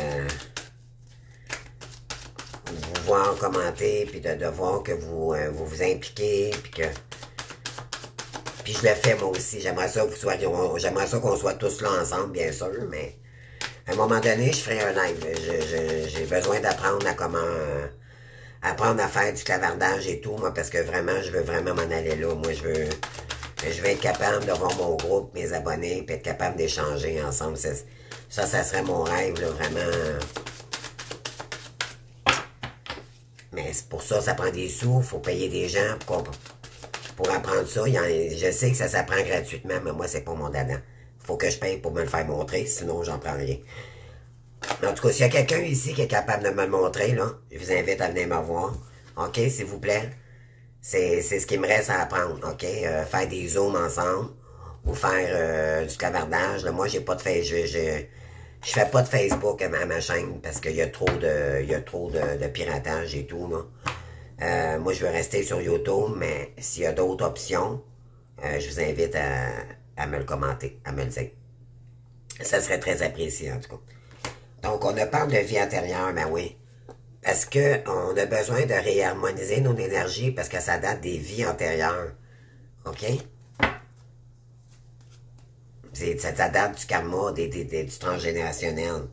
[SPEAKER 1] vous voir commenter, puis de voir que vous vous impliquez, puis que... Puis je le fais moi aussi. J'aimerais ça que vous soyez, j'aimerais ça qu'on soit tous là ensemble, bien sûr, mais à un moment donné, je ferai un live. J'ai besoin d'apprendre à comment apprendre à faire du clavardage et tout, moi, parce que vraiment, je veux vraiment m'en aller là. Moi, je veux être capable de voir mon groupe, mes abonnés, puis être capable d'échanger ensemble. Ça serait mon rêve, là, vraiment. Mais pour ça, ça prend des sous, il faut payer des gens pour apprendre ça. Je sais que ça s'apprend gratuitement, mais moi, c'est pas mon dada. Faut que je paye pour me le faire montrer, sinon j'en prends rien. En tout cas, s'il y a quelqu'un ici qui est capable de me le montrer, là, je vous invite à venir me voir. OK, s'il vous plaît? C'est ce qui me reste à apprendre, OK? Faire des zooms ensemble ou faire du clavardage. Là, moi, j'ai pas de je fais pas de Facebook à ma chaîne parce qu'il y a trop de piratage et tout, là. Moi, je veux rester sur YouTube, mais s'il y a d'autres options, je vous invite à me le commenter, à me le dire. Ça serait très apprécié, en tout cas. Donc, on a parlé de vie antérieure, ben oui. Parce que on a besoin de réharmoniser nos énergies parce que ça date des vies antérieures. OK? Ça date du karma, du transgénérationnel.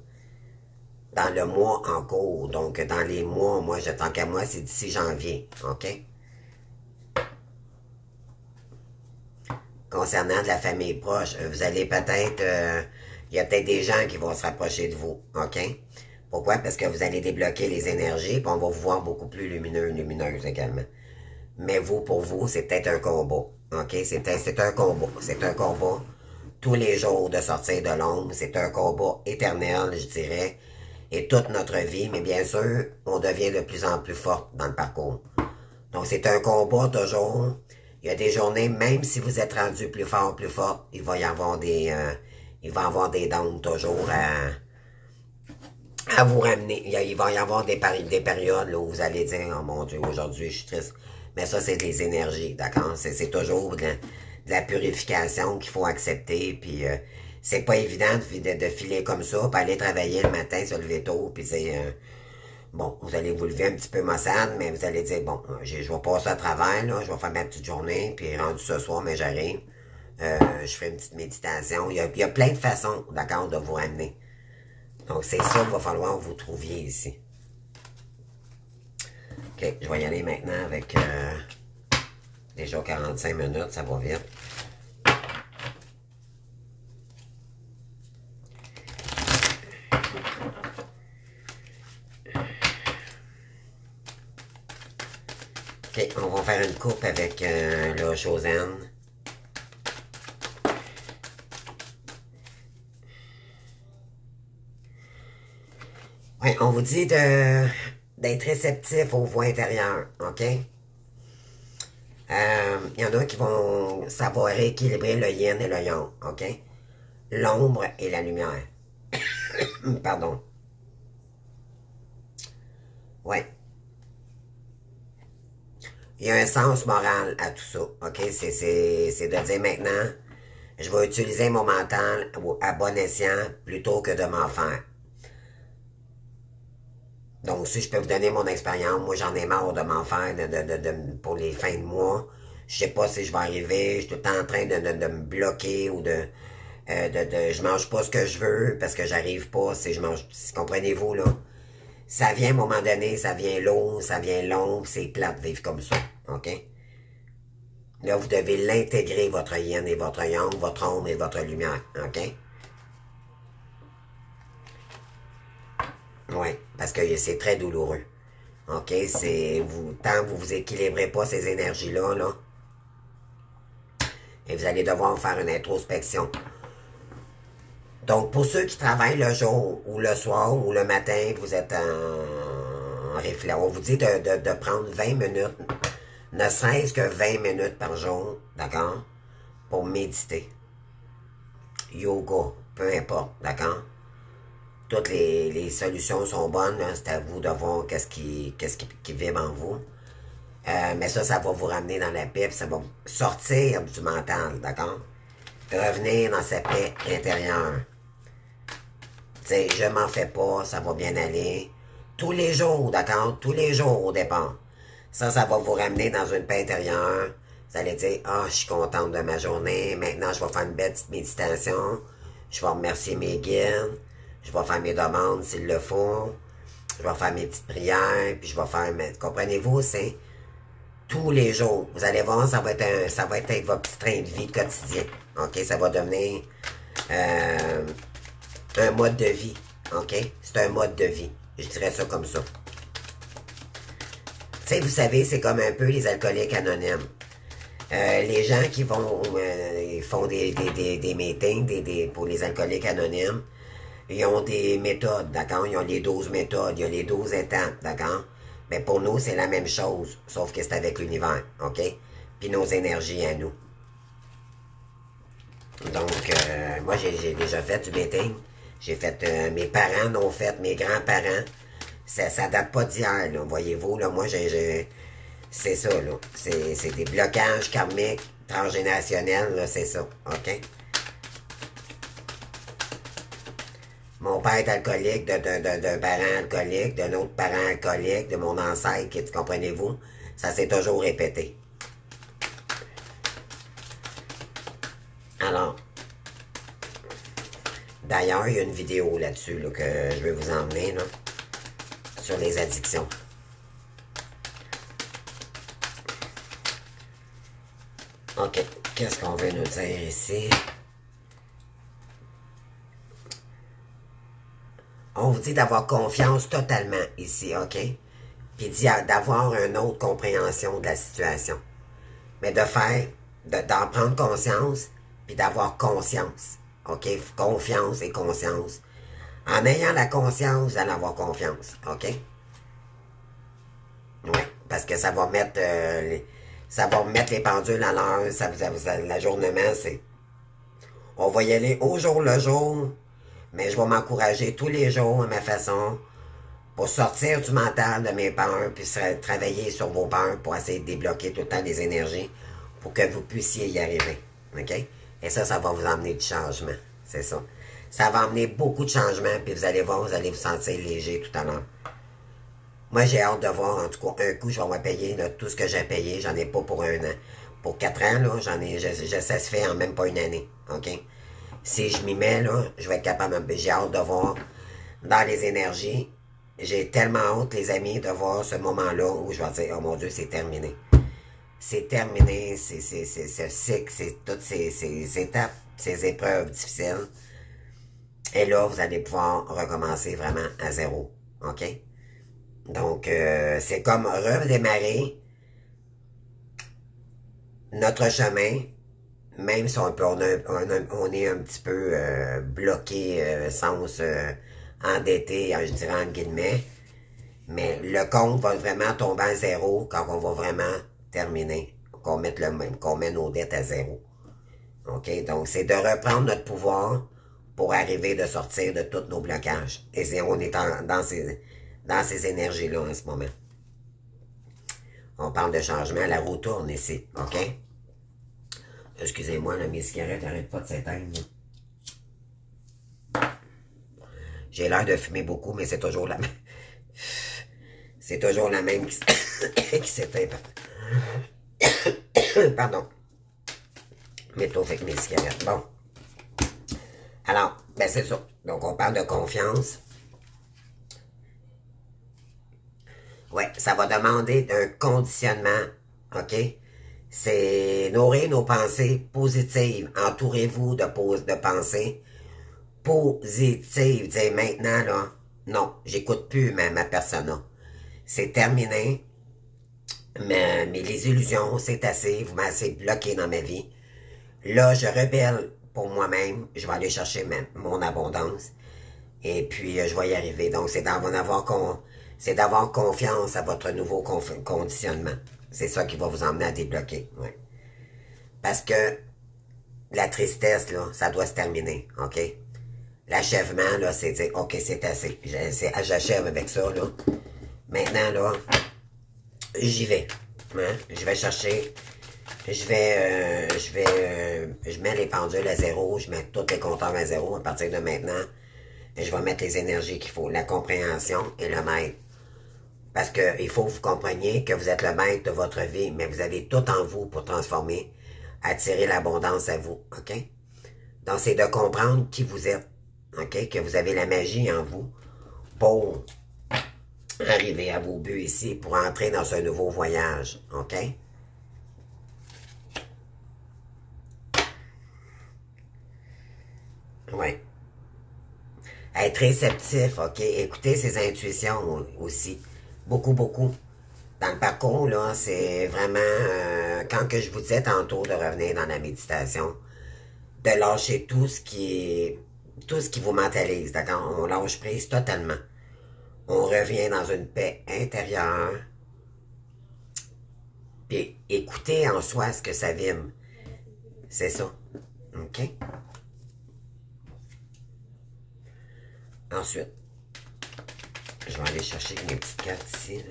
[SPEAKER 1] Dans le mois en cours. Donc, dans les mois, moi, tant qu'à moi, c'est d'ici janvier. OK? concernant de la famille proche. Vous allez peut-être... il y a peut-être des gens qui vont se rapprocher de vous, OK? Pourquoi? Parce que vous allez débloquer les énergies, puis on va vous voir beaucoup plus lumineux, lumineuse également. Mais vous, pour vous, c'est peut-être un combat, OK? C'est un combat. C'est un combat tous les jours de sortir de l'ombre. C'est un combat éternel, je dirais, et toute notre vie. Mais bien sûr, on devient de plus en plus forte dans le parcours. Donc, c'est un combat toujours. Il y a des journées, même si vous êtes rendu plus fort, plus fort, il va y avoir des downs toujours à vous ramener. Il va y avoir des périodes là, où vous allez dire, oh mon Dieu, aujourd'hui, je suis triste. Mais ça, c'est des énergies, d'accord? C'est toujours de la purification qu'il faut accepter, puis c'est pas évident de filer comme ça, puis aller travailler le matin, se lever tôt, puis dire... bon, vous allez vous lever un petit peu maussade, mais vous allez dire, bon, je vais passer à travers, là, je vais faire ma petite journée, puis rendu ce soir, mais j'arrive. Je ferai une petite méditation. Il y a plein de façons, d'accord, de vous ramener. Donc, c'est ça qu'il va falloir que vous trouviez ici. OK, je vais y aller maintenant avec déjà 45 minutes, ça va vite. OK, on va faire une coupe avec le Chosen. Oui, on vous dit d'être réceptif aux voix intérieures, OK? Il y en a qui vont savoir rééquilibrer le yin et le yang, OK? L'ombre et la lumière. Pardon. Ouais. Il y a un sens moral à tout ça, OK? C'est de dire maintenant, je vais utiliser mon mental à bon escient plutôt que de m'en faire. Donc, si je peux vous donner mon expérience, moi, j'en ai marre de m'en faire pour les fins de mois. Je sais pas si je vais arriver, je suis tout le temps en train de me bloquer ou je mange pas ce que je veux parce que j'arrive pas, si je mange, comprenez-vous, là? Ça vient à un moment donné, ça vient lourd, ça vient long, c'est plate de vivre comme ça, OK? Là, vous devez l'intégrer, votre yin et votre yang, votre ombre et votre lumière, OK? Oui, parce que c'est très douloureux. OK? Tant que vous vous équilibrez pas ces énergies-là, là, et vous allez devoir faire une introspection. Donc, pour ceux qui travaillent le jour, ou le soir, ou le matin, vous êtes en réflexe, on vous dit de prendre 20 minutes, ne serait-ce que 20 minutes par jour, d'accord? Pour méditer. Yoga, peu importe, d'accord? Toutes les solutions sont bonnes, c'est à vous de voir qu'est-ce qui vibre en vous. Mais ça va vous ramener dans la paix, ça va sortir du mental, d'accord? Revenir dans sa paix intérieure. Tu sais, je m'en fais pas, ça va bien aller. Tous les jours, d'accord? Tous les jours au départ. Ça va vous ramener dans une paix intérieure. Vous allez dire, ah, je suis contente de ma journée. Maintenant, je vais faire une belle petite méditation. Je vais remercier mes guides. Je vais faire mes demandes s'il le faut. Je vais faire mes petites prières. Puis je vais faire comprenez-vous, c'est tous les jours. Vous allez voir, ça va être votre petit train de vie quotidien. OK? Ça va devenir un mode de vie. OK? C'est un mode de vie. Je dirais ça comme ça. Tu sais, vous savez, c'est comme un peu les alcooliques anonymes. Les gens qui font des meetings pour les alcooliques anonymes, ils ont des méthodes, d'accord? Ils ont les 12 méthodes, il y a les 12 étapes, d'accord? Mais pour nous, c'est la même chose, sauf que c'est avec l'univers, OK? Puis nos énergies à nous. Donc, moi, j'ai déjà fait du meeting. J'ai fait, mes parents l'ont fait, mes grands-parents. Ça date pas d'hier, là, voyez-vous, là, moi, c'est ça, là. C'est des blocages karmiques, transgénérationnels, là, c'est ça, OK? Mon père est alcoolique, d'un parent alcoolique, d'un autre parent alcoolique, de mon ancêtre, comprenez-vous? Ça s'est toujours répété. Alors, d'ailleurs, il y a une vidéo là-dessus là, que je vais vous emmener, là, sur les addictions. OK. Qu'est-ce qu'on veut nous dire ici? On vous dit d'avoir confiance totalement ici, OK? Puis d'avoir une autre compréhension de la situation. Mais de faire, d'en prendre conscience, puis d'avoir conscience. OK? Confiance et conscience. En ayant la conscience, vous allez avoir confiance. OK? Oui, parce que ça va mettre les pendules à l'heure. L'ajournement, c'est... On va y aller au jour le jour, mais je vais m'encourager tous les jours à ma façon pour sortir du mental de mes peurs, puis travailler sur vos peurs pour essayer de débloquer tout le temps des énergies pour que vous puissiez y arriver. OK? Et ça va vous emmener du changement. C'est ça. Ça va emmener beaucoup de changements, puis vous allez voir, vous allez vous sentir léger tout à l'heure. Moi, j'ai hâte de voir, en tout cas, un coup, je vais payer là, tout ce que j'ai payé. J'en ai pas pour un an. Pour 4 ans, là, ça se fait en même pas une année. OK? Si je m'y mets, là, je vais être capable. J'ai hâte de voir dans les énergies. J'ai tellement hâte, les amis, de voir ce moment-là où je vais dire, oh mon Dieu, c'est terminé. C'est terminé, c'est ce cycle, c'est toutes ces étapes, ces épreuves difficiles. Et là, vous allez pouvoir recommencer vraiment à zéro. OK? Donc, c'est comme redémarrer notre chemin, même si on est un petit peu bloqué, sens endetté, je dirais en guillemets, mais le compte va vraiment tomber à zéro quand on va vraiment terminer, qu'on met nos dettes à zéro. OK? Donc, c'est de reprendre notre pouvoir pour arriver de sortir de tous nos blocages. Et on est dans ces énergies-là en ce moment. On parle de changement, la roue tourne ici, OK? Excusez-moi, là, mes cigarettes n'arrêtent pas de s'éteindre. J'ai l'air de fumer beaucoup, mais c'est toujours la même. C'est toujours la même qui s'éteint. Pardon. Métaux avec mes cigarettes. Bon. Alors, ben c'est ça. Donc, on parle de confiance. Ouais, ça va demander un conditionnement, OK? C'est nourrir nos pensées positives. Entourez-vous de pensées positives. Dire maintenant, là, non, j'écoute plus ma persona. C'est terminé. Mais les illusions, c'est assez. Vous m'avez assez bloqué dans ma vie. Là, je rebelle pour moi-même. Je vais aller chercher mon abondance. Et puis, je vais y arriver. Donc, c'est d'avoir confiance à votre nouveau conditionnement. C'est ça qui va vous emmener à débloquer. Ouais. Parce que la tristesse, là, ça doit se terminer. OK? L'achèvement, là, c'est dire, OK, c'est assez. J'achève avec ça, là. Maintenant, là, j'y vais. Hein? Je vais chercher. Je mets les pendules à zéro. Je mets tous les compteurs à zéro à partir de maintenant. Et je vais mettre les énergies qu'il faut. La compréhension et le maître. Parce que il faut que vous compreniez que vous êtes le maître de votre vie, mais vous avez tout en vous pour transformer, attirer l'abondance à vous, OK? Donc, c'est de comprendre qui vous êtes, OK? Que vous avez la magie en vous pour arriver à vos buts ici, pour entrer dans ce nouveau voyage, OK? Oui. Être réceptif, OK? Écoutez ses intuitions aussi. Beaucoup, beaucoup. Dans le parcours, là, c'est vraiment, quand que je vous disais tantôt de revenir dans la méditation, de lâcher tout ce qui vous mentalise, d'accord? On lâche prise totalement. On revient dans une paix intérieure. Puis écoutez en soi ce que ça vibre. C'est ça. OK? Ensuite, je vais aller chercher mes petites cartes ici, là.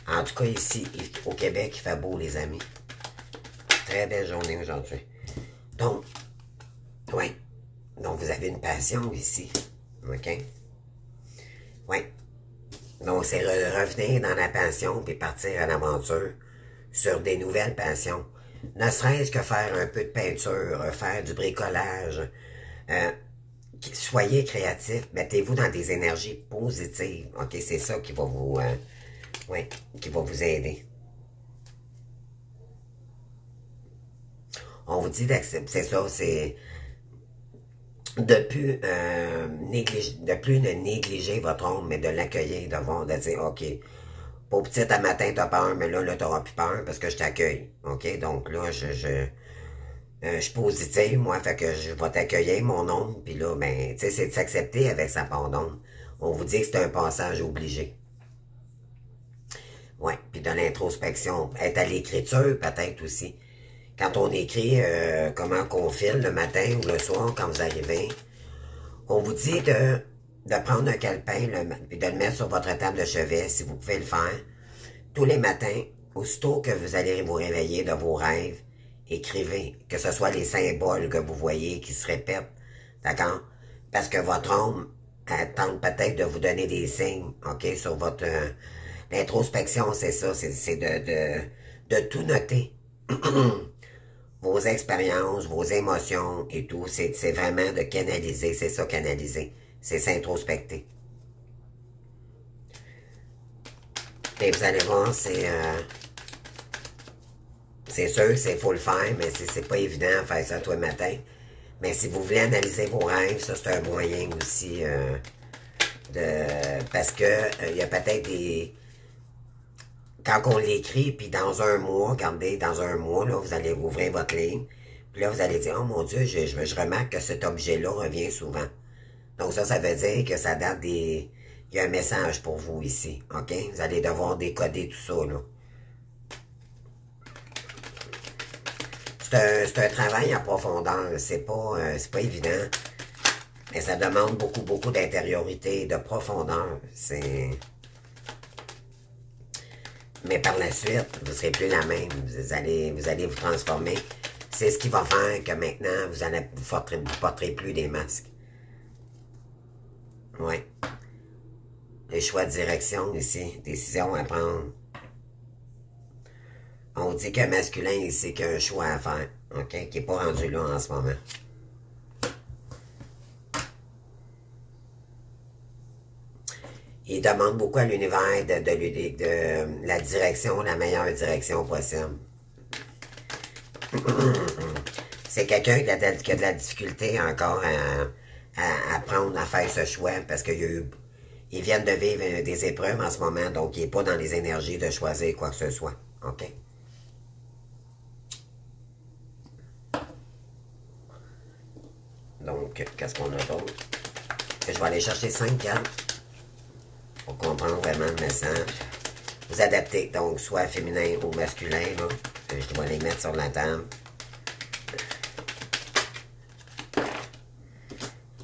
[SPEAKER 1] En tout cas, ici, au Québec, il fait beau, les amis. Très belle journée aujourd'hui. Donc, oui. Donc, vous avez une passion ici. OK? Oui. Donc, c'est revenir dans la passion puis partir à l'aventure sur des nouvelles passions. Ne serait-ce que faire un peu de peinture, faire du bricolage. Euh, Soyez créatif, mettez-vous dans des énergies positives. OK, c'est ça qui va vous, ouais, qui va vous aider. On vous dit d'accepter, c'est ça, c'est de plus ne négliger votre ombre, mais de l'accueillir, de dire, OK, pour petit à matin, t'as peur, mais là, t'auras plus peur parce que je t'accueille. OK, donc là, je suis positive, moi, fait que je vais t'accueillir, mon ombre, puis là, ben, tu sais, c'est de s'accepter avec sa part d'ombre. On vous dit que c'est un passage obligé. Ouais, puis de l'introspection, être à l'écriture, peut-être aussi. Quand on écrit comment qu'on file le matin ou le soir, quand vous arrivez, on vous dit de prendre un calepin puis de le mettre sur votre table de chevet, si vous pouvez le faire. Tous les matins, aussitôt que vous allez vous réveiller de vos rêves, écrivez, que ce soit les symboles que vous voyez qui se répètent, d'accord? Parce que votre ombre tente peut-être de vous donner des signes, ok, sur votre... l'introspection, c'est ça, c'est de tout noter. Vos expériences, vos émotions et tout, c'est vraiment de canaliser, c'est ça, canaliser. C'est s'introspecter. Et vous allez voir, c'est sûr, c'est faut le faire, mais c'est pas évident de faire ça tous les matins. Mais si vous voulez analyser vos rêves, ça c'est un moyen aussi parce que il y a peut-être des... Quand on l'écrit, puis dans un mois, regardez, dans un mois, là, vous allez ouvrir votre ligne, puis là, vous allez dire, oh mon Dieu, je remarque que cet objet-là revient souvent. Donc ça veut dire que ça date des... Il y a un message pour vous ici, OK? Vous allez devoir décoder tout ça, là. C'est un travail en profondeur, c'est pas évident, mais ça demande beaucoup d'intériorité, de profondeur. Mais par la suite, vous serez plus la même, vous allez vous transformer. C'est ce qui va faire que maintenant, vous porterez plus des masques. Oui. Les choix de direction ici, décision à prendre. On dit qu'un masculin ici qu'il y a un choix à faire, OK, qui n'est pas rendu là en ce moment. Il demande beaucoup à l'univers de la direction, la meilleure direction possible. C'est quelqu'un qui a de la difficulté encore à prendre, à faire ce choix, parce qu'ils viennent de vivre des épreuves en ce moment, donc il n'est pas dans les énergies de choisir quoi que ce soit, OK? Donc, qu'est-ce qu'on a d'autre? Je vais aller chercher 5 cartes pour comprendre vraiment le message. Vous adaptez, donc, soit féminin ou masculin, là. Je dois les mettre sur la table.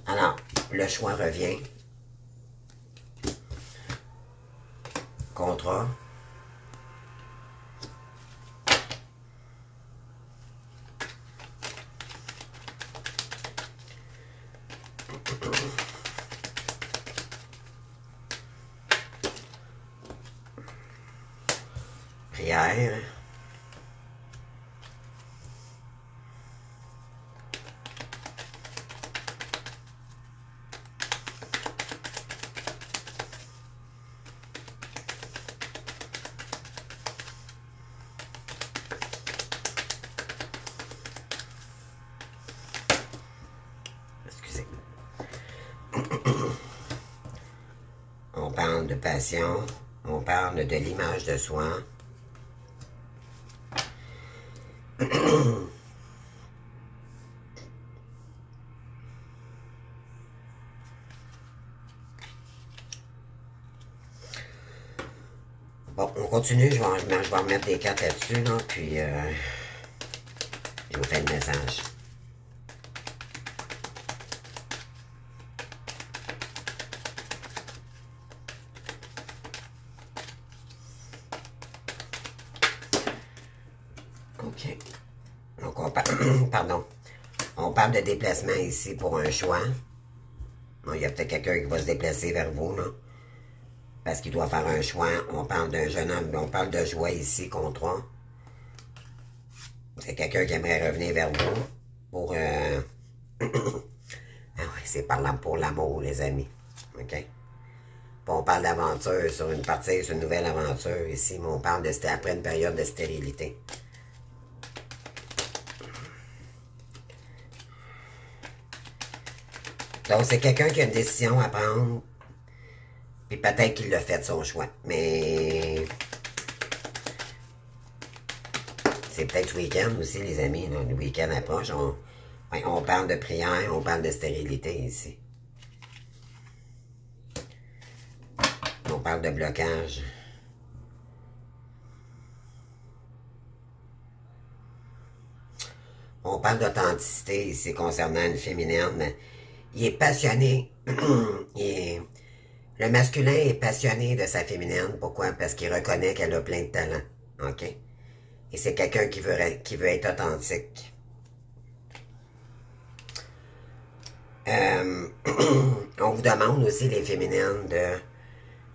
[SPEAKER 1] Alors, le choix revient. Contrat. Prière. Excusez. On parle de passion. On parle de l'image de soi. Bon, on continue, je vais remettre des cartes là-dessus, là, puis je vous fais le message. OK. Donc, pardon. On parle de déplacement ici pour un choix. Bon, il y a peut-être quelqu'un qui va se déplacer vers vous, là. Parce qu'il doit faire un choix. On parle d'un jeune homme, on parle de joie ici, contrat. C'est quelqu'un qui aimerait revenir vers vous pour... ah oui, c'est parlant pour l'amour, les amis. OK? Puis on parle d'aventure sur une partie, sur une nouvelle aventure ici, mais on parle de après une période de stérilité. Donc, c'est quelqu'un qui a une décision à prendre, puis peut-être qu'il l'a fait de son choix, mais... C'est peut-être ce week-end aussi, les amis. Là. Le week-end approche, on parle de prière, on parle de stérilité ici. On parle de blocage. On parle d'authenticité ici concernant une féminine. Il est passionné. Le masculin est passionné de sa féminine. Pourquoi? Parce qu'il reconnaît qu'elle a plein de talent. OK? Et c'est quelqu'un qui veut être authentique. On vous demande aussi, les féminines, de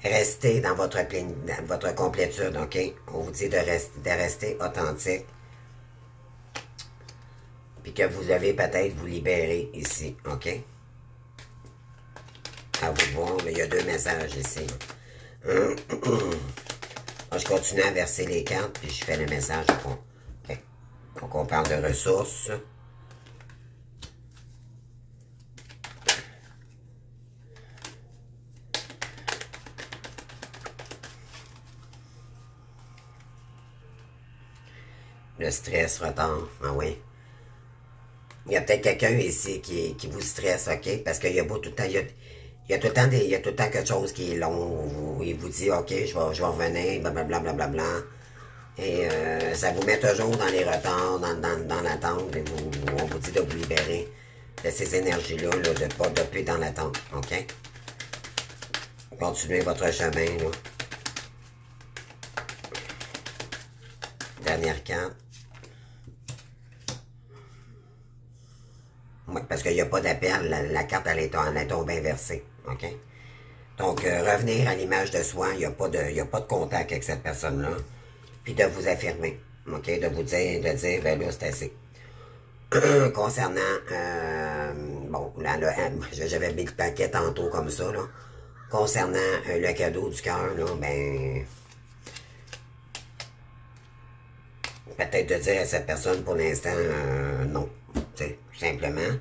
[SPEAKER 1] rester dans votre complétude, OK? On vous dit de rester authentique. Puis que vous devez peut-être vous libérer ici, OK? À vous de voir, il y a 2 messages ici. Je continue à verser les cartes, puis je fais le message. Okay. Donc, on parle de ressources. Le stress, retard. Ah oui. Il y a peut-être quelqu'un ici qui vous stresse, OK? Parce qu'il y a beau tout le temps... Il y a tout le temps quelque chose qui est long. Il vous dit, OK, je vais revenir, blablabla, blablabla. Et ça vous met toujours dans les retards, dans l'attente. Et on vous dit de vous libérer de ces énergies-là, là, de ne pas plus dans l'attente. OK? Continuez votre chemin, là. Dernière carte. Oui, parce qu'il n'y a pas d'appel. La carte, elle est tombée inversée. OK? Donc, revenir à l'image de soi, il n'y a pas de contact avec cette personne-là. Puis de vous affirmer. OK? De dire, ben là, c'est assez. Concernant, bon, là, j'avais mis le paquet tantôt comme ça, là. Concernant le cadeau du cœur, là, ben... Peut-être de dire à cette personne, pour l'instant, non. Tu sais, tout simplement.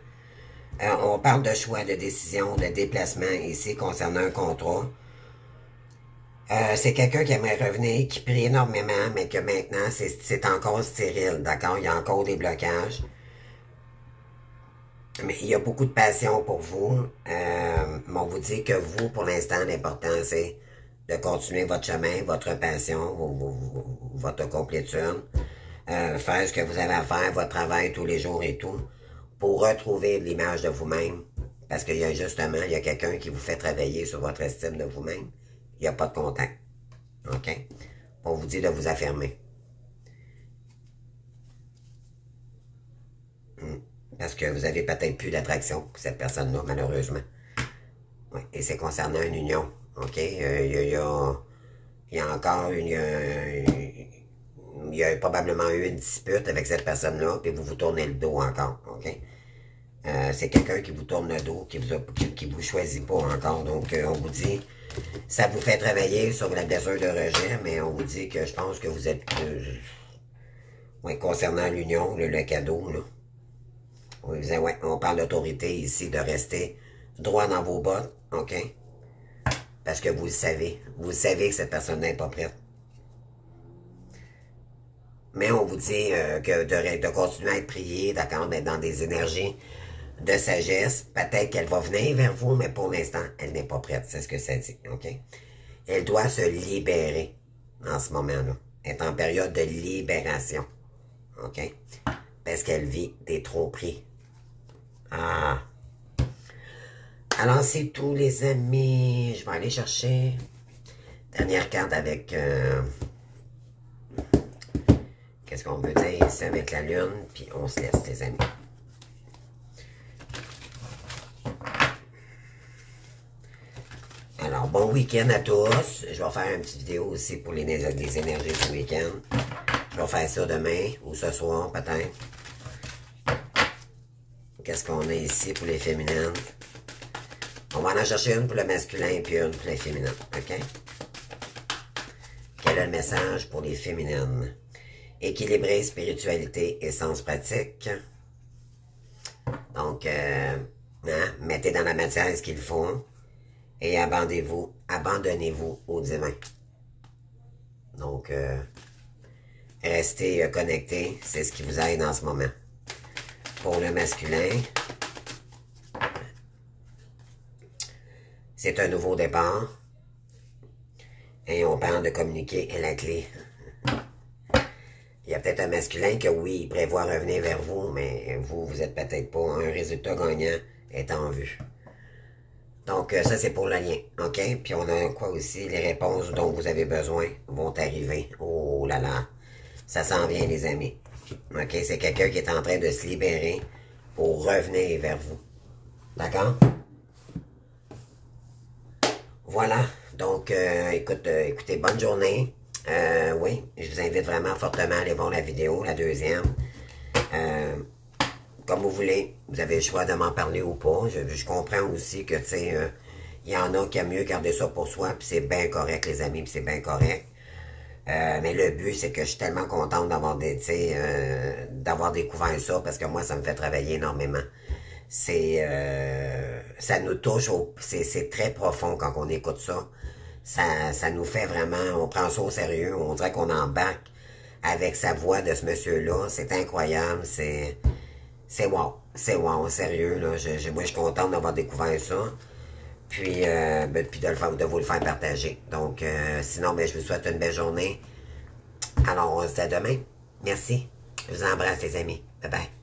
[SPEAKER 1] On parle de choix, de décision, de déplacement ici concernant un contrat. C'est quelqu'un qui aimerait revenir, qui prie énormément, mais que maintenant, c'est encore stérile, d'accord? Il y a encore des blocages. Mais il y a beaucoup de passion pour vous. On vous dit que vous, pour l'instant, l'important, c'est de continuer votre chemin, votre passion, votre complétude. Faire ce que vous avez à faire, votre travail tous les jours et tout, pour retrouver l'image de vous-même. Parce qu'il y a justement, il y a quelqu'un qui vous fait travailler sur votre estime de vous-même. Il n'y a pas de contact. OK? On vous dit de vous affirmer. Parce que vous avez peut-être plus d'attraction pour cette personne-là, malheureusement. Ouais. Et c'est concernant une union. OK? Il y a encore il y a probablement eu une dispute avec cette personne-là, puis vous tournez le dos encore, OK? C'est quelqu'un qui vous tourne le dos, qui vous choisit pas encore. Donc, on vous dit, ça vous fait travailler sur la blessure de rejet, mais on vous dit que je pense que vous êtes... oui, concernant l'union, le cadeau, là. Ouais, on parle d'autorité ici, de rester droit dans vos bottes, OK? Parce que vous le savez. Vous savez que cette personne n'est pas prête. Mais on vous dit que de continuer à être prié, d'accord, d'être dans des énergies de sagesse. Peut-être qu'elle va venir vers vous, mais pour l'instant, elle n'est pas prête. C'est ce que ça dit, OK? Elle doit se libérer en ce moment-là. Elle est en période de libération, OK? Parce qu'elle vit des tromperies. Ah! Alors, c'est tout, les amis. Je vais aller chercher dernière carte avec... qu'est-ce qu'on veut dire ici avec la lune, puis on se laisse, les amis. Alors, bon week-end à tous. Je vais faire une petite vidéo aussi pour les énergies du week-end. Je vais faire ça demain ou ce soir, peut-être. Qu'est-ce qu'on a ici pour les féminines? On va en chercher une pour le masculin puis une pour les féminines, OK? Quel est le message pour les féminines? Équilibrer spiritualité et sens pratique. Donc, mettez dans la matière ce qu'il faut et abandonnez-vous au divin. Donc, restez connectés, c'est ce qui vous aide en ce moment. Pour le masculin, c'est un nouveau départ. Et on parle de communiquer est la clé. Il y a peut-être un masculin que oui, il prévoit revenir vers vous, mais vous êtes peut-être pas un résultat gagnant est en vue. Donc, ça, c'est pour le lien, OK? Puis on a quoi aussi? Les réponses dont vous avez besoin vont arriver. Oh là là, ça s'en vient, les amis. OK? C'est quelqu'un qui est en train de se libérer pour revenir vers vous. D'accord? Voilà. Donc, écoutez, bonne journée. Oui, je vous invite vraiment fortement à aller voir la vidéo, la deuxième. Comme vous voulez, vous avez le choix de m'en parler ou pas. Je comprends aussi que, tu sais, il y en a qui aiment mieux garder ça pour soi, puis c'est bien correct, les amis, puis c'est bien correct. Mais le but, c'est que je suis tellement contente d'avoir d'avoir découvert ça, parce que moi, ça me fait travailler énormément. Ça nous touche, c'est très profond quand on écoute ça. Ça nous fait vraiment, on prend ça au sérieux, on dirait qu'on embarque avec sa voix de ce monsieur-là. C'est incroyable, c'est wow, sérieux, là. Moi, je suis contente d'avoir découvert ça. Puis de vous le faire partager. Donc, sinon, je vous souhaite une belle journée. Alors, on se dit à demain. Merci. Je vous embrasse, les amis. Bye bye.